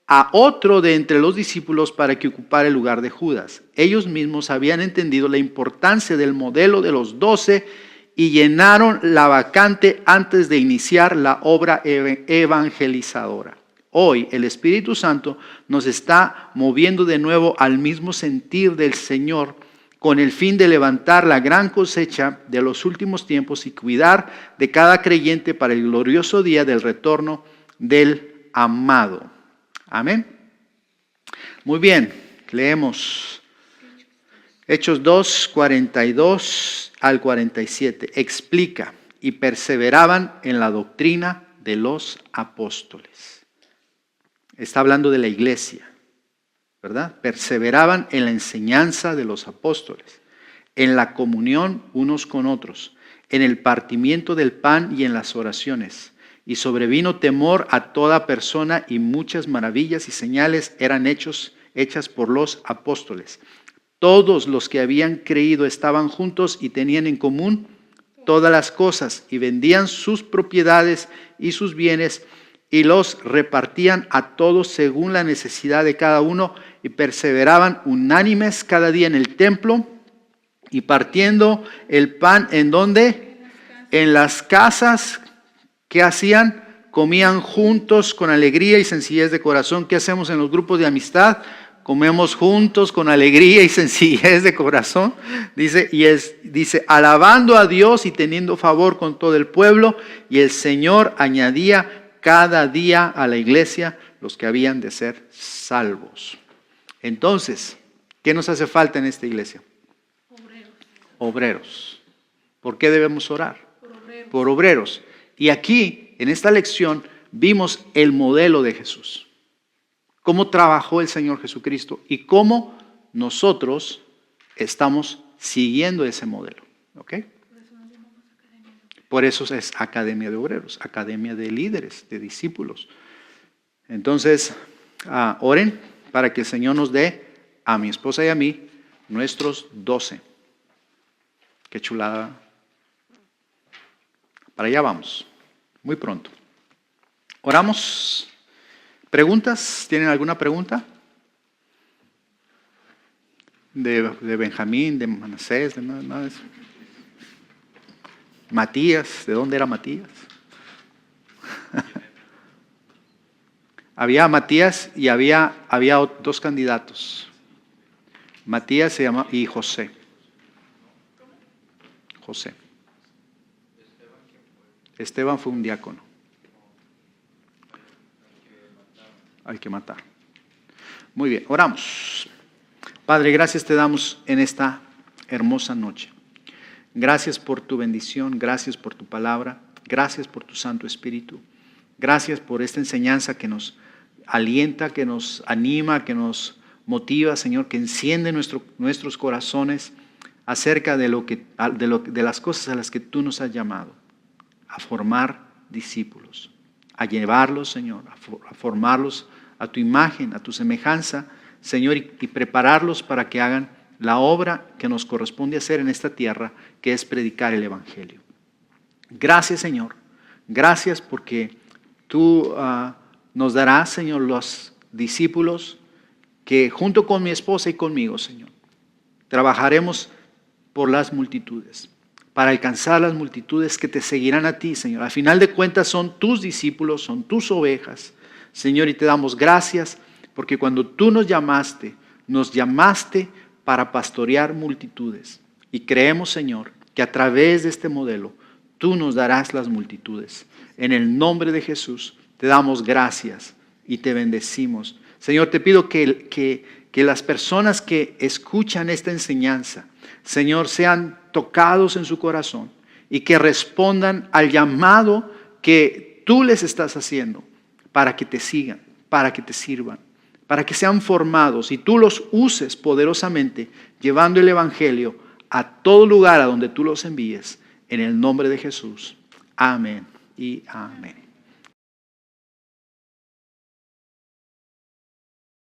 Speaker 1: a otro de entre los discípulos para que ocupara el lugar de Judas. Ellos mismos habían entendido la importancia del modelo de los 12 y llenaron la vacante antes de iniciar la obra evangelizadora. Hoy el Espíritu Santo nos está moviendo de nuevo al mismo sentir del Señor, con el fin de levantar la gran cosecha de los últimos tiempos y cuidar de cada creyente para el glorioso día del retorno del amado. Amén. Muy bien, leemos Hechos 2, 42 al 47. Explica, y perseveraban en la doctrina de los apóstoles. Está hablando de la iglesia, ¿verdad? Perseveraban en la enseñanza de los apóstoles, en la comunión unos con otros, en el partimiento del pan y en las oraciones. Y sobrevino temor a toda persona, y muchas maravillas y señales eran hechas por los apóstoles. Todos los que habían creído estaban juntos y tenían en común todas las cosas, y vendían sus propiedades y sus bienes y los repartían a todos según la necesidad de cada uno, y perseveraban unánimes cada día en el templo y partiendo el pan. ¿En dónde? En las casas. ¿Qué hacían? Comían juntos con alegría y sencillez de corazón. ¿Qué hacemos en los grupos de amistad? Comemos juntos con alegría y sencillez de corazón. Dice, alabando a Dios y teniendo favor con todo el pueblo. Y el Señor añadía cada día a la iglesia los que habían de ser salvos. Entonces, ¿qué nos hace falta en esta iglesia? Obreros. ¿Por qué debemos orar? Por obreros. Y aquí, en esta lección, vimos el modelo de Jesús. Cómo trabajó el Señor Jesucristo y cómo nosotros estamos siguiendo ese modelo. ¿Ok? Por eso es academia de obreros, academia de líderes, de discípulos. Entonces, oren para que el Señor nos dé a mi esposa y a mí nuestros 12. Qué chulada. Para allá vamos, muy pronto. Oramos. ¿Preguntas? ¿Tienen alguna pregunta? De Benjamín, de Manasés, de nada de eso. Matías, ¿de dónde era Matías? Había Matías y había dos candidatos. Matías se llama y José. José. Esteban fue un diácono. Hay que matar. Muy bien, oramos. Padre, gracias te damos en esta hermosa noche. Gracias por tu bendición, gracias por tu palabra, gracias por tu Santo Espíritu. Gracias por esta enseñanza que nos alienta, que nos anima, que nos motiva, Señor, que enciende nuestros corazones acerca de las cosas a las que tú nos has llamado, a formar discípulos, a llevarlos, Señor, a formarlos a tu imagen, a tu semejanza, Señor, y prepararlos para que hagan la obra que nos corresponde hacer en esta tierra, que es predicar el Evangelio. Gracias, Señor. Gracias porque tú nos darás, Señor, los discípulos que junto con mi esposa y conmigo, Señor, trabajaremos por las multitudes, para alcanzar las multitudes que te seguirán a ti, Señor. Al final de cuentas son tus discípulos, son tus ovejas, Señor, y te damos gracias porque cuando tú nos llamaste para pastorear multitudes. Y creemos, Señor, que a través de este modelo tú nos darás las multitudes. En el nombre de Jesús te damos gracias y te bendecimos. Señor, te pido que las personas que escuchan esta enseñanza, Señor, sean tocados en su corazón y que respondan al llamado que tú les estás haciendo para que te sigan, para que te sirvan, para que sean formados y tú los uses poderosamente llevando el Evangelio a todo lugar a donde tú los envíes. En el nombre de Jesús. Amén y amén.